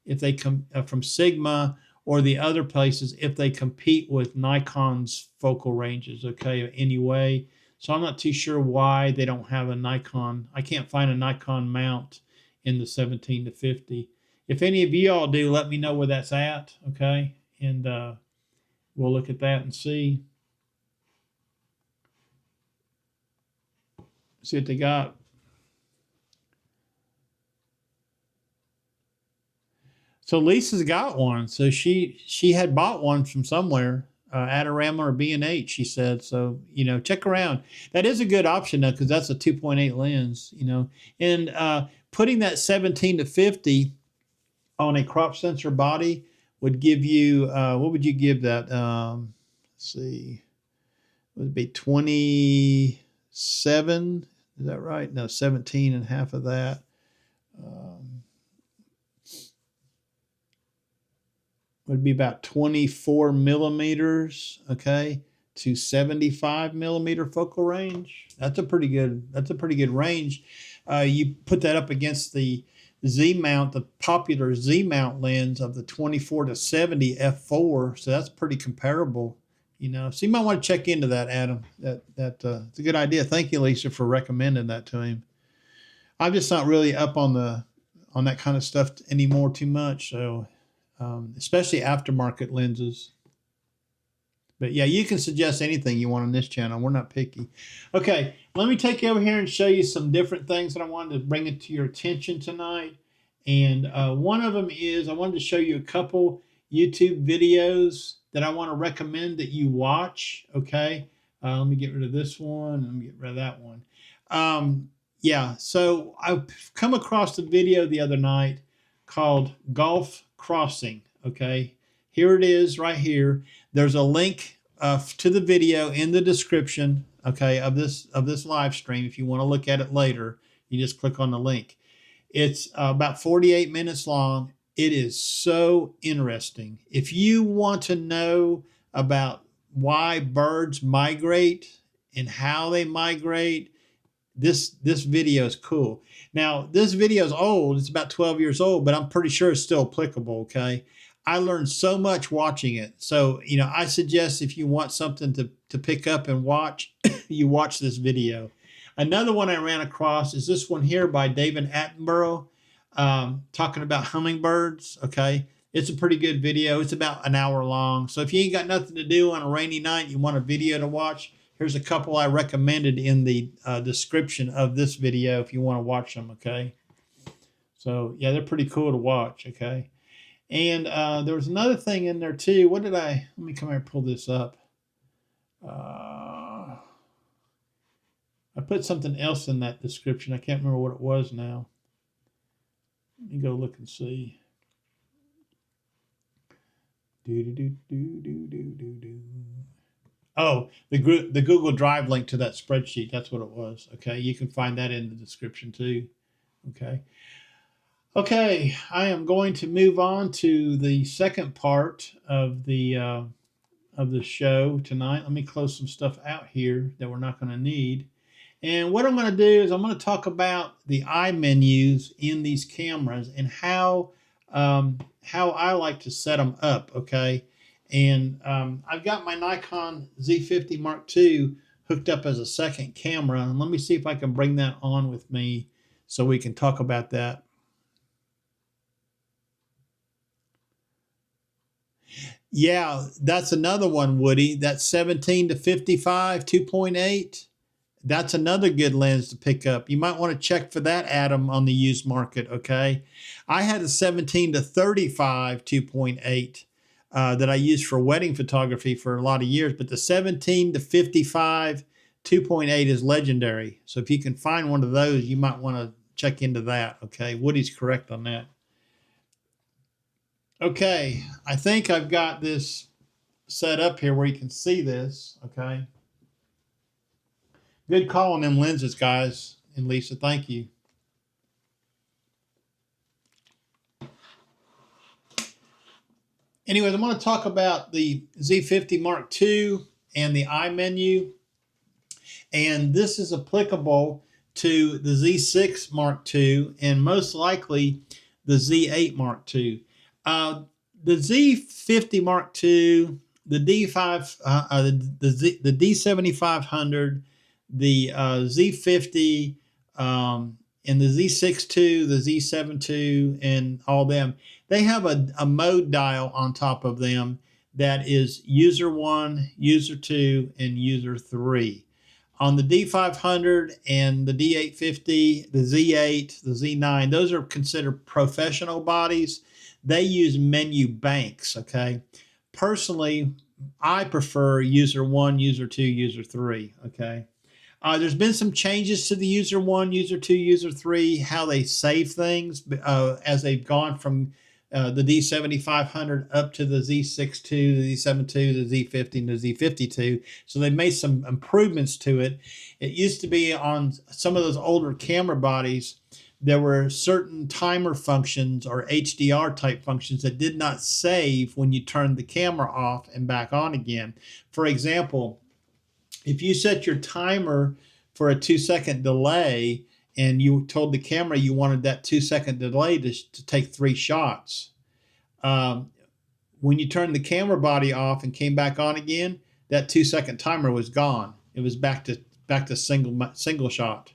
if they come from Sigma or the other places if they compete with Nikon's focal ranges. Okay, anyway. So I'm not too sure why they don't have a Nikon. I can't find a Nikon mount in the 17 to 50. If any of you all do, let me know where that's at. Okay, and we'll look at that and see. See what they got. So Lisa's got one. So she had bought one from somewhere, Adorama or B&H, she said. So, you know, check around. That is a good option though, because that's a 2.8 lens, you know. And putting that 17 to 50 on a crop sensor body would give you, what would you give that? Let's see, would it be 27? Is that right? No, 17 and half of that. Would be about 24 millimeters, okay, to 75 millimeter focal range. That's a pretty good range. You put that up against the Z mount, the popular Z mount lens of the 24 to 70 f4. So that's pretty comparable. You know, so you might want to check into that, Adam. It's a good idea. Thank you, Lisa, for recommending that to him. I'm just not really up on that kind of stuff anymore too much. So, especially aftermarket lenses. But yeah, you can suggest anything you want on this channel. We're not picky. Okay, let me take you over here and show you some different things that I wanted to bring it to your attention tonight. And one of them is I wanted to show you a couple YouTube videos that I want to recommend that you watch. Okay, let me get rid of this one. Let me get rid of that one. Yeah, so I've come across a video the other night called Gulf Crossing. Okay, here it is right here. There's a link to the video in the description, okay, of this live stream. If you want to look at it later, you just click on the link. It's about 48 minutes long. It is so interesting. If you want to know about why birds migrate and how they migrate, this video is cool. Now, this video is old. It's about 12 years old, but I'm pretty sure it's still applicable, okay? I learned so much watching it. So, you know, I suggest if you want something to pick up and watch, you watch this video. Another one I ran across is this one here by David Attenborough, talking about hummingbirds, okay? It's a pretty good video. It's about an hour long. So if you ain't got nothing to do on a rainy night, you want a video to watch, here's a couple I recommended in the description of this video if you want to watch them, okay? So, yeah, they're pretty cool to watch, okay? And there was another thing in there, too. What did let me come here and pull this up. put something else in that description. I can't remember what it was now. Let me go look and see. Oh, the Google Drive link to that spreadsheet. That's what it was. Okay, you can find that in the description too. Okay. Okay, I am going to move on to the second part of the show tonight. Let me close some stuff out here that we're not going to need. And what I'm going to do is I'm going to talk about the eye menus in these cameras and how I like to set them up. Okay, and I've got my Nikon Z50 Mark II hooked up as a second camera, and let me see if I can bring that on with me so we can talk about that. Yeah, that's another one, Woody. That's 17 to 55, 2.8. That's another good lens to pick up. You might want to check for that, Adam, on the used market, okay? I had a 17 to 35 2.8 that I used for wedding photography for a lot of years, but the 17 to 55 2.8 is legendary. So if you can find one of those, you might want to check into that, okay? Woody's correct on that. Okay, I think I've got this set up here where you can see this, okay? Good call on them lenses, guys. And Lisa, thank you. Anyways, I'm going to talk about the Z50 Mark II and the eye menu. And this is applicable to the Z6 Mark II and most likely the Z8 Mark II. The Z50 Mark II, the D5, the D7500, the Z50, and the Z6 II, the Z7 II, and all them, they have a mode dial on top of them that is user 1, user 2, and user 3. On the D500 and the D850, the Z8, the Z9, those are considered professional bodies. They use menu banks, okay? Personally, I prefer user 1, user 2, user 3, okay? There's been some changes to the user 1, user 2, user 3, how they save things as they've gone from the D7500 up to the Z6 II, the Z7 II, the Z50, and the Z52. So they made some improvements to it. It used to be on some of those older camera bodies, there were certain timer functions or HDR type functions that did not save when you turned the camera off and back on again. For example, if you set your timer for a 2-second delay and you told the camera you wanted that 2-second delay to take 3 shots, when you turned the camera body off and came back on again, that 2-second timer was gone. It was back to single shot.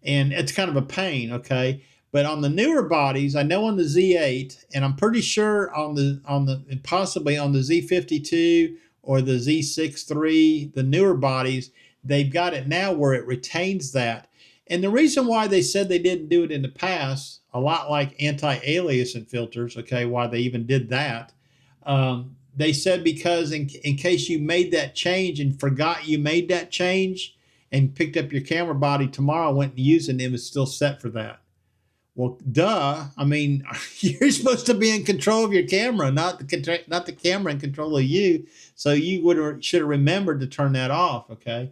And it's kind of a pain, okay? But on the newer bodies, I know on the Z8, and I'm pretty sure possibly on the Z52 or the Z6 III, the newer bodies, they've got it now where it retains that. And the reason why they said they didn't do it in the past, a lot like anti-aliasing filters, okay, why they even did that, they said because in case you made that change and forgot you made that change, and picked up your camera body tomorrow, went and used it, and it was still set for that. Well, duh. I mean, you're supposed to be in control of your camera, not the camera in control of you. So you should have remembered to turn that off, okay?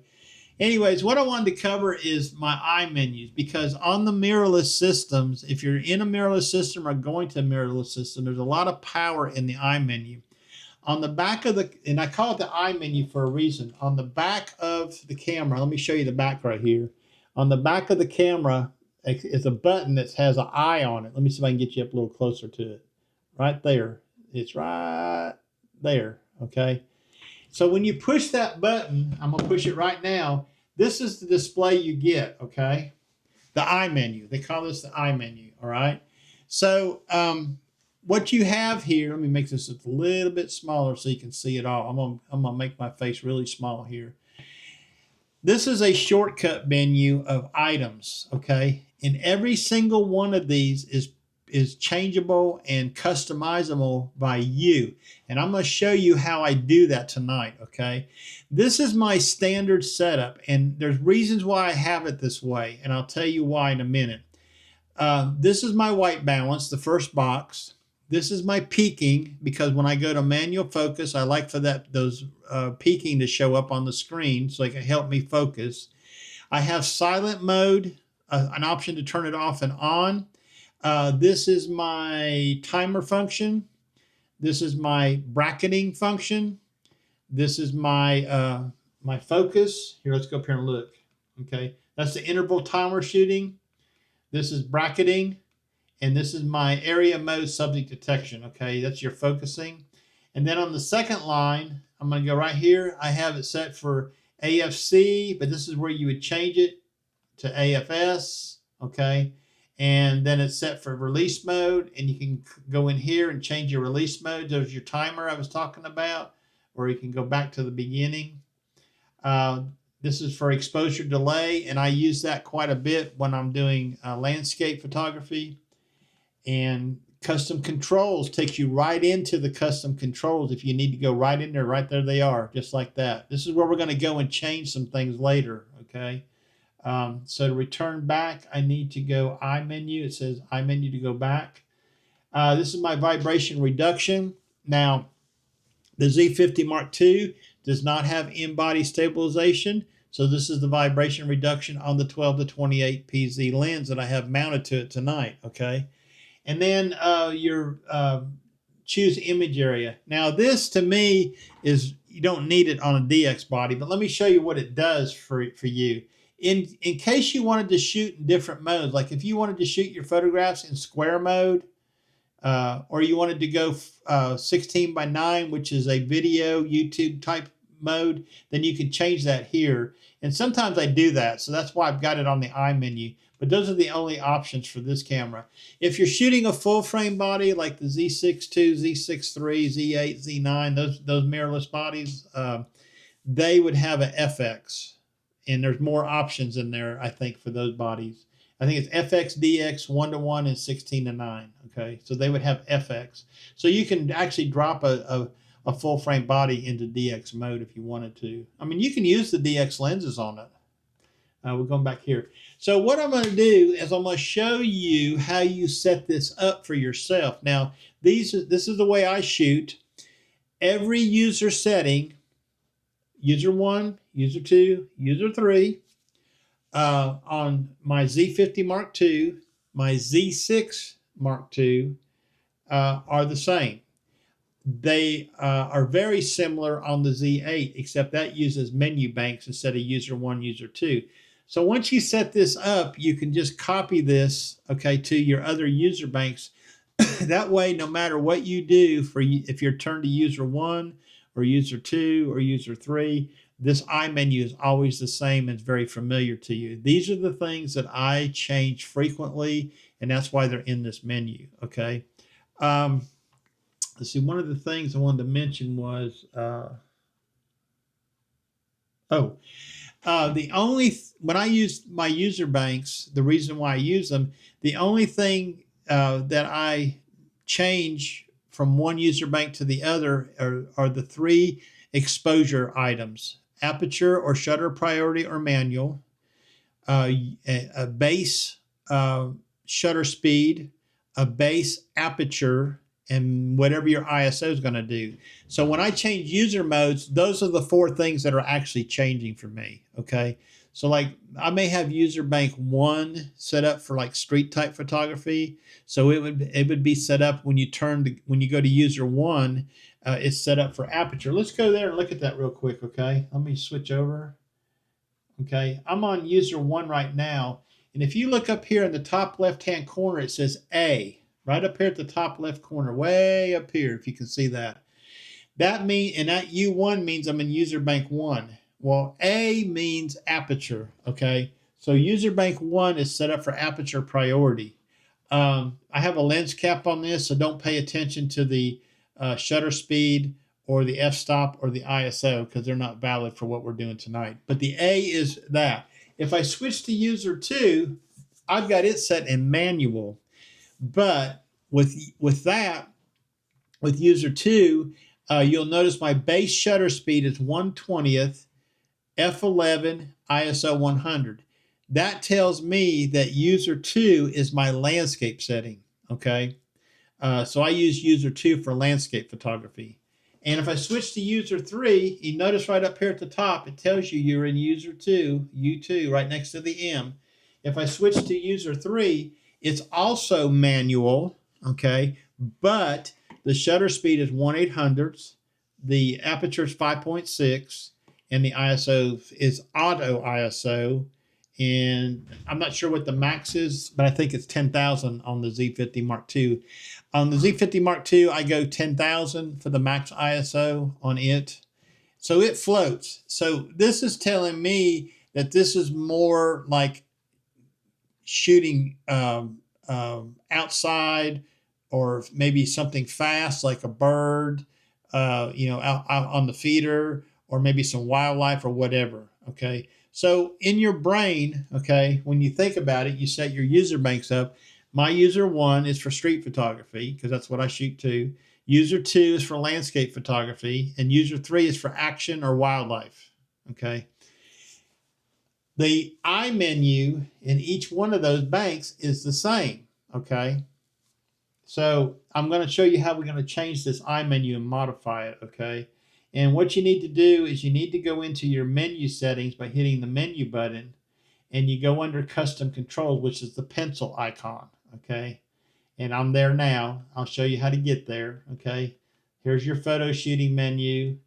Anyways, what I wanted to cover is my eye menus, because on the mirrorless systems, if you're in a mirrorless system or going to a mirrorless system, there's a lot of power in the eye menu. On the back of and I call it the eye menu for a reason. On the back of the camera, let me show you the back right here. On the back of the camera is a button that has an eye on it. Let me see if I can get you up a little closer to it. Right there. It's right there, okay? So when you push that button, I'm going to push it right now. This is the display you get, okay? The eye menu. They call this the eye menu, all right? So, what you have here, let me make this a little bit smaller so you can see it all. I'm gonna make my face really small here. This is a shortcut menu of items, okay? And every single one of these is is changeable and customizable by you. And I'm going to show you how I do that tonight, okay? This is my standard setup, and there's reasons why I have it this way, and I'll tell you why in a minute. This is my white balance, the first box. This is my peaking, because when I go to manual focus, I like for those peaking to show up on the screen so it can help me focus. I have silent mode, an option to turn it off and on. This is my timer function. This is my bracketing function. This is my my focus. Here, let's go up here and look. Okay, that's the interval timer shooting. This is bracketing, and this is my area mode subject detection. Okay, that's your focusing. And then on the second line, I'm going to go right here. I have it set for AFC, but this is where you would change it to AFS. Okay, and then it's set for release mode, and you can go in here and change your release mode. There's your timer I was talking about, or you can go back to the beginning. This is for exposure delay, and I use that quite a bit when I'm doing landscape photography. And custom controls takes you right into the custom controls. If you need to go right in there, right there they are, just like that. This is where we're going to go and change some things later, okay? So to return back, I need to go I menu. It says I menu to go back. This is my vibration reduction. Now, the Z50 Mark II does not have in-body stabilization, so this is the vibration reduction on the 12 to 28 PZ lens that I have mounted to it tonight, okay? And then your choose image area. Now this to me is, you don't need it on a DX body, but let me show you what it does for you. In case you wanted to shoot in different modes, like if you wanted to shoot your photographs in square mode, or you wanted to go 16:9, which is a video YouTube type mode, then you can change that here. And sometimes I do that, so that's why I've got it on the I menu. But those are the only options for this camera. If you're shooting a full frame body like the Z6 II, Z6 III, Z8, Z9, those mirrorless bodies, they would have an FX. And there's more options in there, I think, for those bodies. I think it's FX, DX, 1:1, and 16:9. Okay, so they would have FX. So you can actually drop a full frame body into DX mode if you wanted to. I mean, you can use the DX lenses on it. We're going back here. So what I'm going to do is I'm going to show you how you set this up for yourself. Now, this is the way I shoot. Every user setting, user 1, user 2, user 3, on my Z50 Mark II, my Z6 Mark II are the same. They are very similar on the Z8, except that uses menu banks instead of user 1, user 2. So once you set this up, you can just copy this, okay, to your other user banks. That way, no matter what you do, if you're turned to user 1 or user 2 or user 3, this I menu is always the same and it's very familiar to you. These are the things that I change frequently, and that's why they're in this menu, okay? Let's see, one of the things I wanted to mention was, when I use my user banks, the reason why I use them, the only thing that I change from one user bank to the other are the 3 exposure items: aperture or shutter priority or manual, a base shutter speed, a base aperture, and whatever your ISO is going to do. So when I change user modes, those are the 4 things that are actually changing for me, okay? So like I may have user bank 1 set up for like street type photography. So it would be set up when you go to user 1, it's set up for aperture. Let's go there and look at that real quick, okay? Let me switch over. Okay, I'm on user 1 right now. And if you look up here in the top left-hand corner, it says A. Right up here at the top left corner, way up here, if you can see that. And that U1 means I'm in user bank 1. Well, A means aperture, okay? So user bank 1 is set up for aperture priority. I have a lens cap on this, so don't pay attention to the shutter speed or the f-stop or the ISO because they're not valid for what we're doing tonight. But the A is that. If I switch to user 2, I've got it set in manual. But with that, with user 2, you'll notice my base shutter speed is 1/20th f11 ISO 100. That tells me that user 2 is my landscape setting. Okay, so I use user 2 for landscape photography. And if I switch to user 3, you notice right up here at the top, it tells you you're in user 2, U2, right next to the M. If I switch to user 3, it's also manual, okay, but the shutter speed is 1/800th, the aperture is 5.6, and the ISO is auto ISO. And I'm not sure what the max is, but I think it's 10,000 on the Z50 Mark II. On the Z50 Mark II, I go 10,000 for the max ISO on it. So it floats. So this is telling me that this is more like shooting outside, or maybe something fast like a bird, out on the feeder, or maybe some wildlife or whatever. Okay. So in your brain, okay, when you think about it, you set your user banks up. My user 1 is for street photography because that's what I shoot to. User 2 is for landscape photography, and user 3 is for action or wildlife. Okay. The I menu in each one of those banks is the same. Okay. So I'm going to show you how we're going to change this I menu and modify it. Okay. And what you need to do is you need to go into your menu settings by hitting the menu button, and you go under custom controls, which is the pencil icon. Okay. And I'm there now. I'll show you how to get there. Okay. Here's your photo shooting menu.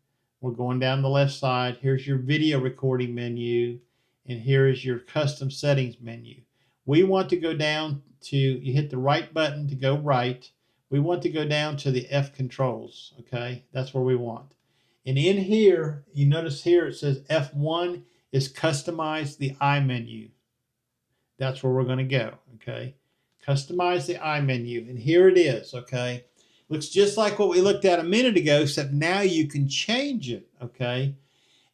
We're going down the left side. Here's your video recording menu. And here is your custom settings menu. We want to go down to, you hit the right button to go right. We want to go down to the F controls. Okay. That's where we want. And in here, you notice here it says F1 is customize the I menu. That's where we're going to go. Okay. Customize the I menu. And here it is. Okay. Looks just like what we looked at a minute ago, except now you can change it. Okay.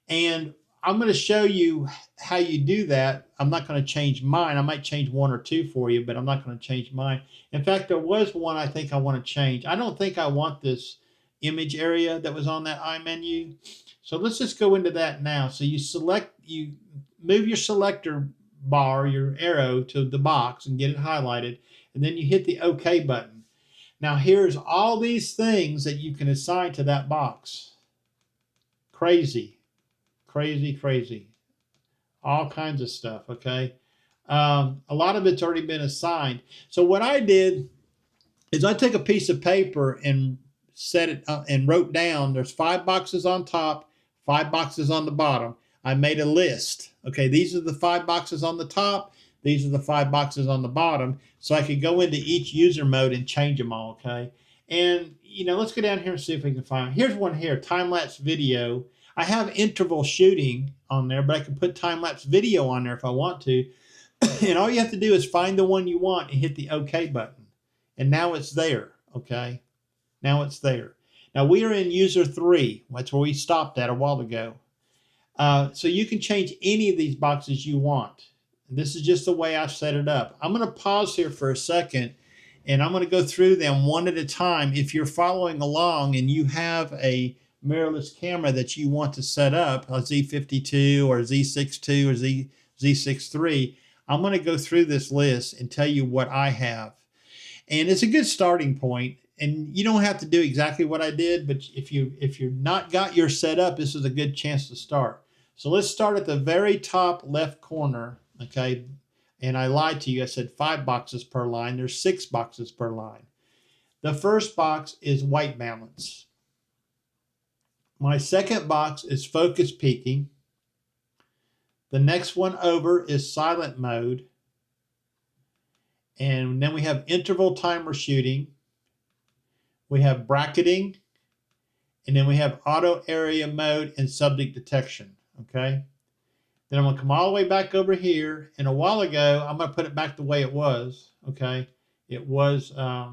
And I'm going to show you how you do that. I'm not going to change mine. I might change 1 or 2 for you, but I'm not going to change mine. In fact, there was one I think I want to change. I don't think I want this image area that was on that I menu. So let's just go into that now. So you move your selector bar, your arrow, to the box and get it highlighted. And then you hit the OK button. Now here's all these things that you can assign to that box. Crazy. Crazy. All kinds of stuff, okay? A lot of it's already been assigned. So what I did is I took a piece of paper and set it and wrote down, there's 5 boxes on top, 5 boxes on the bottom. I made a list. Okay, these are the 5 boxes on the top. These are the 5 boxes on the bottom. So I could go into each user mode and change them all, okay? And, let's go down here and see if we can find. Here's one here, time-lapse video. I have interval shooting on there, but I can put time-lapse video on there if I want to. And all you have to do is find the one you want and hit the OK button. And now it's there, okay? Now it's there. Now we are in user 3. That's where we stopped at a while ago. So you can change any of these boxes you want. This is just the way I've set it up. I'm going to pause here for a second, and I'm going to go through them one at a time. If you're following along and you have a mirrorless camera that you want to set up, a Z52 or Z62 or Z63, I'm going to go through this list and tell you what I have. And it's a good starting point. And you don't have to do exactly what I did, but if you're not got your set up, this is a good chance to start. So let's start at the very top left corner, okay? And I lied to you. I said 5 boxes per line. There's 6 boxes per line. The first box is white balance. My second box is focus peaking. The next one over is silent mode. And then we have interval timer shooting. We have bracketing. And then we have auto area mode and subject detection. Okay. Then I'm going to come all the way back over here. And a while ago, I'm going to put it back the way it was. Okay. It was, I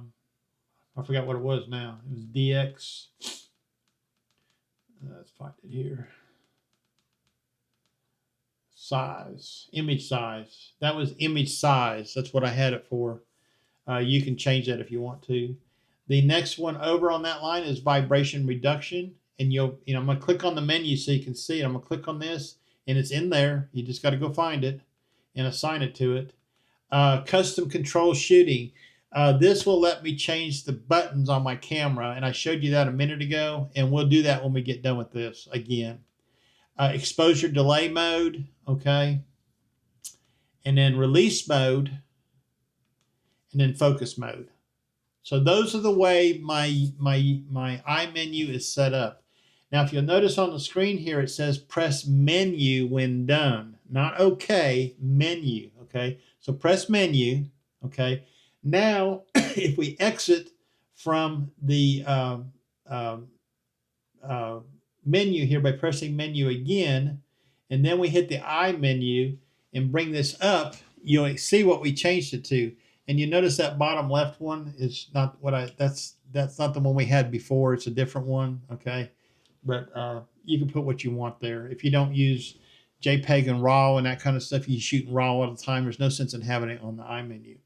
forgot what it was now. It was DX. Let's find it here. Size, image size. That was image size. That's what I had it for. You can change that if you want to. The next one over on that line is vibration reduction. And I'm going to click on the menu so you can see it. I'm going to click on this, and it's in there. You just got to go find it and assign it to it. Custom control shooting. This will let me change the buttons on my camera, and I showed you that a minute ago, and we'll do that when we get done with this again. Exposure delay mode, okay, and then release mode, and then focus mode. So those are the way my iMenu is set up. Now, if you'll notice on the screen here, it says press menu when done, not OK, menu, okay? So press menu, okay? Now, if we exit from the menu here by pressing menu again, and then we hit the I menu and bring this up, you'll see what we changed it to. And you notice that bottom left one is not what that's not the one we had before. It's a different one, okay? But you can put what you want there. If you don't use JPEG and RAW and that kind of stuff, you shoot in RAW all the time. There's no sense in having it on the iMenu.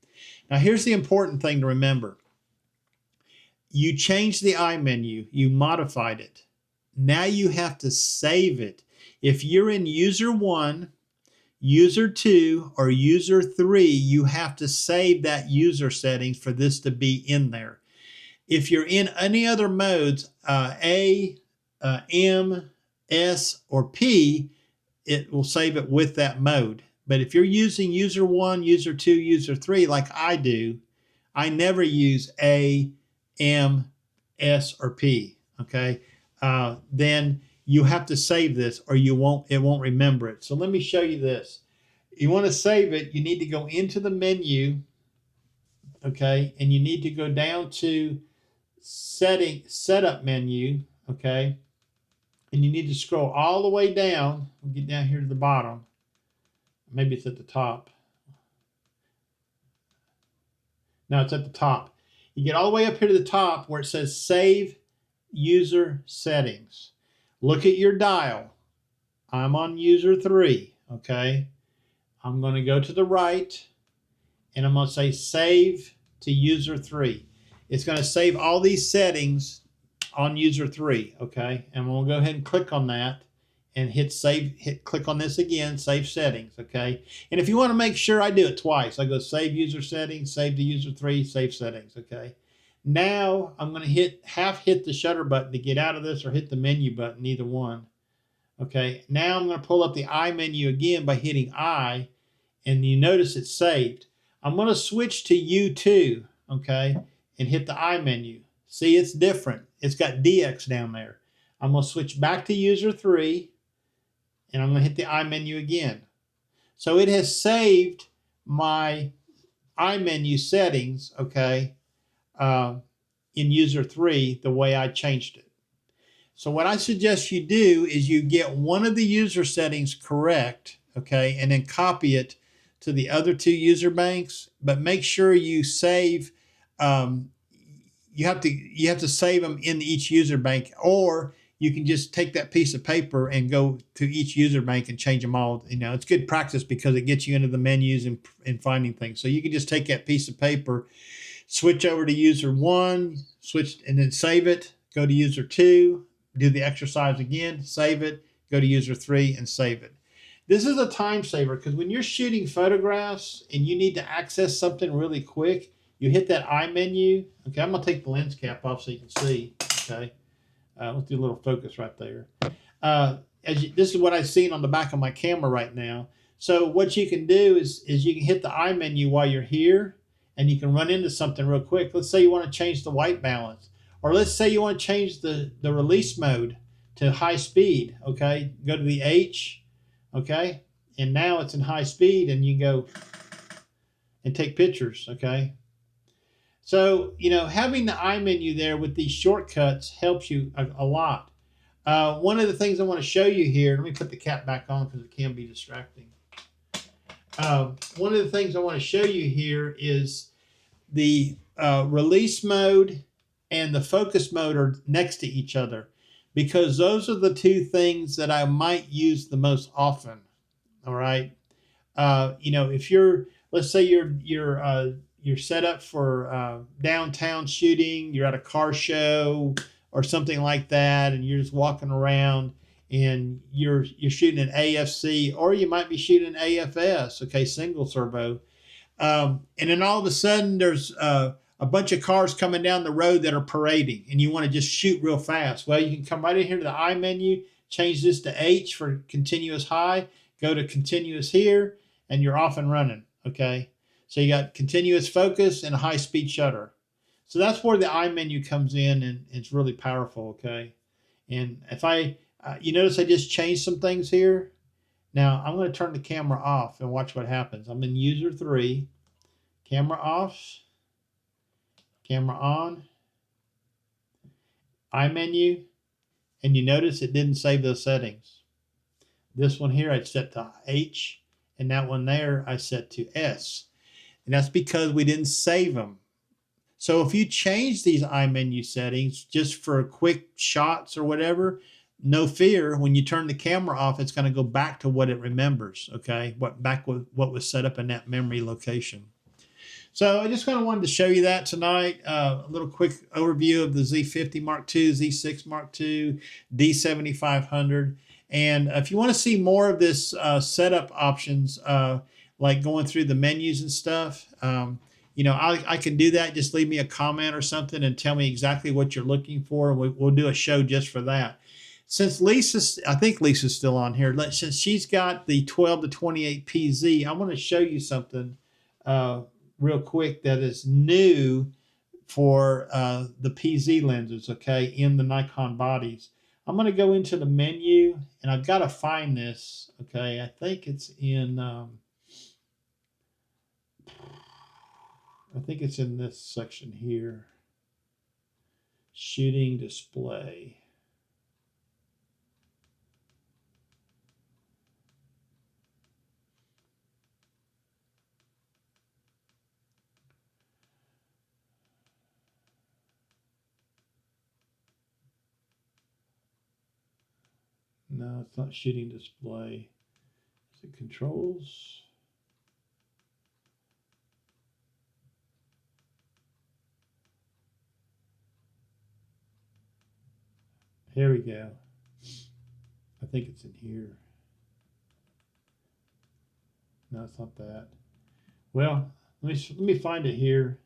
Now, here's the important thing to remember. You changed the iMenu. You modified it. Now you have to save it. If you're in user 1, user 2, or user 3, you have to save that user settings for this to be in there. If you're in any other modes, A, M, S, or P, it will save it with that mode. But if you're using user 1, user 2, user 3, like I do, I never use A, M, S, or P, okay? Then you have to save this or it won't remember it. So let me show you this. You want to save it, you need to go into the menu, okay? And you need to go down to setup menu, okay? And you need to scroll all the way down. We'll get down here to the bottom. Maybe it's at the top. No, it's at the top. You get all the way up here to the top where it says Save User Settings. Look at your dial. I'm on user 3, okay? I'm going to go to the right, and I'm going to say Save to user 3. It's going to save all these settings on user 3, okay? And we'll go ahead and click on that and hit save, click on this again, save settings, okay? And if you want to make sure, I do it twice. I go save user settings, save to user 3, save settings, okay? Now I'm going to hit the shutter button to get out of this, or hit the menu button, either one, okay? Now I'm going to pull up the I menu again by hitting I, and you notice it's saved. I'm going to switch to U2, okay, and hit the I menu. See, it's different. It's got DX down there. I'm going to switch back to user 3, and I'm going to hit the I menu again. So it has saved my I menu settings, okay, in user 3 the way I changed it. So what I suggest you do is you get one of the user settings correct, okay, and then copy it to the other 2 user banks, but make sure you save. You have to save them in each user bank, or you can just take that piece of paper and go to each user bank and change them all. You know, it's good practice because it gets you into the menus and finding things. So you can just take that piece of paper, switch over to user 1, switch, and then save it, go to user 2, do the exercise again, save it, go to user 3 and save it. This is a time saver because when you're shooting photographs and you need to access something really quick, you hit that I menu. Okay, I'm going to take the lens cap off so you can see. Okay, let's do a little focus right there. This is what I've seen on the back of my camera right now. So what you can do is you can hit the I menu while you're here, and you can run into something real quick. Let's say you want to change the white balance, or let's say you want to change the release mode to high speed. Okay, go to the H. Okay, and now it's in high speed, and you can go and take pictures. Okay. So, you know, having the I menu there with these shortcuts helps you a lot. One of the things I want to show you here, let me put the cap back on because it can be distracting. One of the things I want to show you here is the release mode and the focus mode are next to each other, because those are the 2 things that I might use the most often. All right. You know, if you're, let's say you're you're set up for downtown shooting, you're at a car show or something like that, and you're just walking around and you're shooting an AFC, or you might be shooting an AFS, okay, single servo. And then all of a sudden there's a bunch of cars coming down the road that are parading, and you want to just shoot real fast. Well, you can come right in here to the I menu, change this to H for continuous high, go to continuous here, and you're off and running, okay? So you got continuous focus and a high speed shutter. So that's where the I menu comes in, and it's really powerful, okay? And if you notice I just changed some things here. Now I'm going to turn the camera off and watch what happens. I'm in user 3, camera off, camera on, I menu, and you notice it didn't save those settings. This one here I set to H, and that one there I set to S. And that's because we didn't save them. So if you change these iMenu settings just for quick shots or whatever, no fear, when you turn the camera off, it's going to go back to what it remembers, okay? What was set up in that memory location. So I just kind of wanted to show you that tonight. A little quick overview of the Z50 Mark II, Z6 Mark II, D7500. And if you want to see more of this setup options, like going through the menus and stuff, you know, I can do that. Just leave me a comment or something and tell me exactly what you're looking for. We'll do a show just for that. Since I think Lisa's still on here, since she's got the 12 to 28 PZ, I want to show you something real quick that is new for the PZ lenses, okay, in the Nikon bodies. I'm going to go into the menu, and I've got to find this, okay. I think it's in, I think it's in this section here, shooting display. No, it's not shooting display. Is it controls? Here we go. I think it's in here. No, it's not that. Well, let me find it here.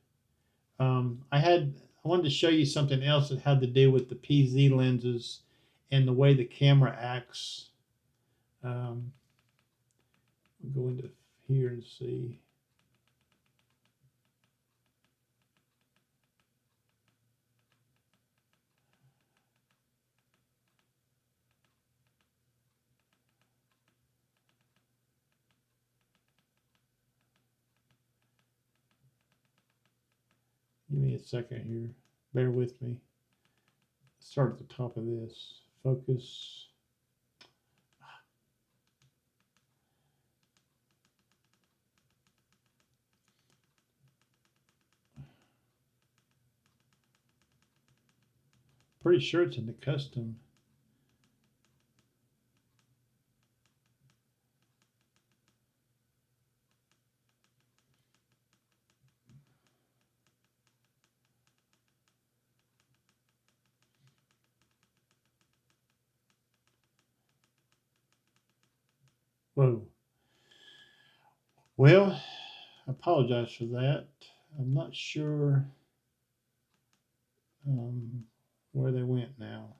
I wanted to show you something else that had to do with the PZ lenses and the way the camera acts. We'll go into here and see. Give me a second here. Bear with me. Start at the top of this. Focus. Pretty sure it's in the custom. Whoa. Well, I apologize for that. I'm not sure where they went now.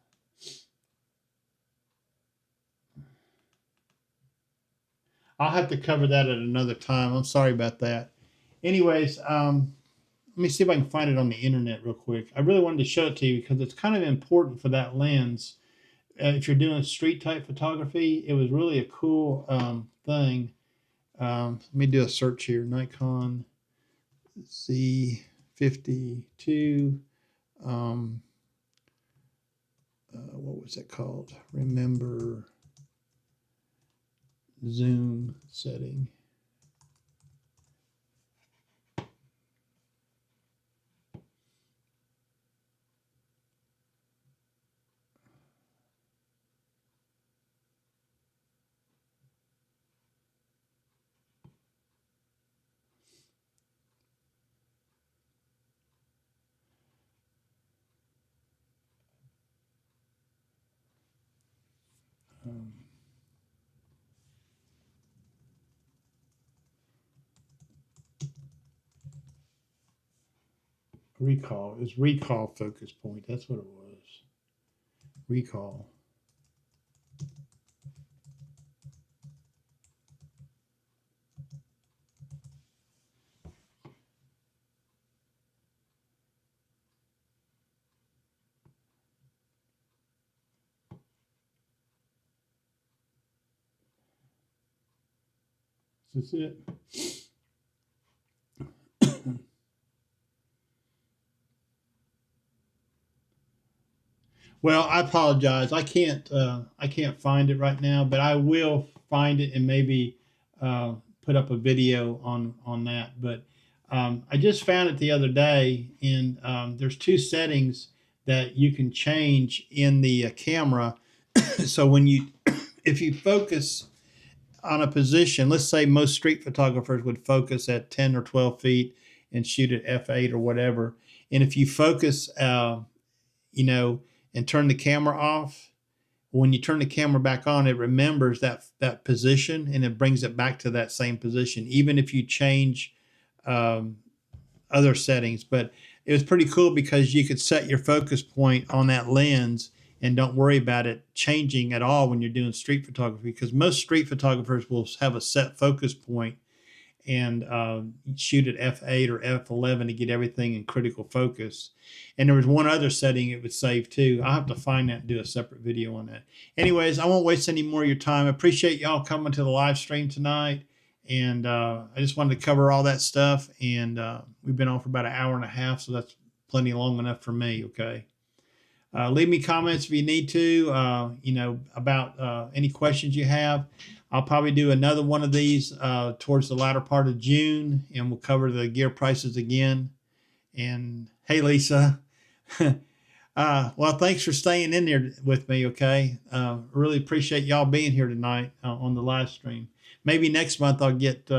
I'll have to cover that at another time. I'm sorry about that. Anyways, let me see if I can find it on the internet real quick. I really wanted to show it to you because it's kind of important for that lens. If you're doing street type photography, it was really a cool thing. Let me do a search here. Nikon Z52. What was it called? Remember zoom setting. Um, recall. It was recall focus point. That's what it was. Recall. Is this it? Well, I apologize. I can't find it right now, but I will find it and maybe put up a video on that. But I just found it the other day, and there's two settings that you can change in the camera. So when you, if you focus on a position, let's say most street photographers would focus at 10 or 12 feet and shoot at f8 or whatever. And if you focus, you know, and turn the camera off, when you turn the camera back on, it remembers that position and it brings it back to that same position, even if you change um, other settings. But it was pretty cool because you could set your focus point on that lens and don't worry about it changing at all when you're doing street photography, because most street photographers will have a set focus point and shoot at f8 or f11 to get everything in critical focus. And there was one other setting it would save too. I'll have to find that and do a separate video on that. Anyways, I won't waste any more of your time. I appreciate y'all coming to the live stream tonight. And I just wanted to cover all that stuff. And we've been on for about an hour and a half, so that's plenty long enough for me, okay? Leave me comments if you need to, you know, about any questions you have. I'll probably do another one of these towards the latter part of June, and we'll cover the gear prices again. And hey, Lisa. Well, thanks for staying in there with me, okay? Really appreciate y'all being here tonight on the live stream. Maybe next month I'll get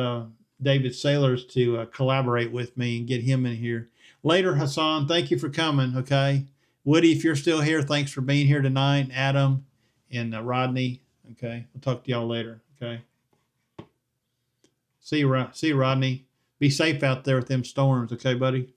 David Sailors to collaborate with me and get him in here. Later, Hassan, thank you for coming, okay? Woody, if you're still here, thanks for being here tonight. Adam and Rodney, okay? We'll talk to y'all later, okay? See you, Rodney. Be safe out there with them storms, okay, buddy?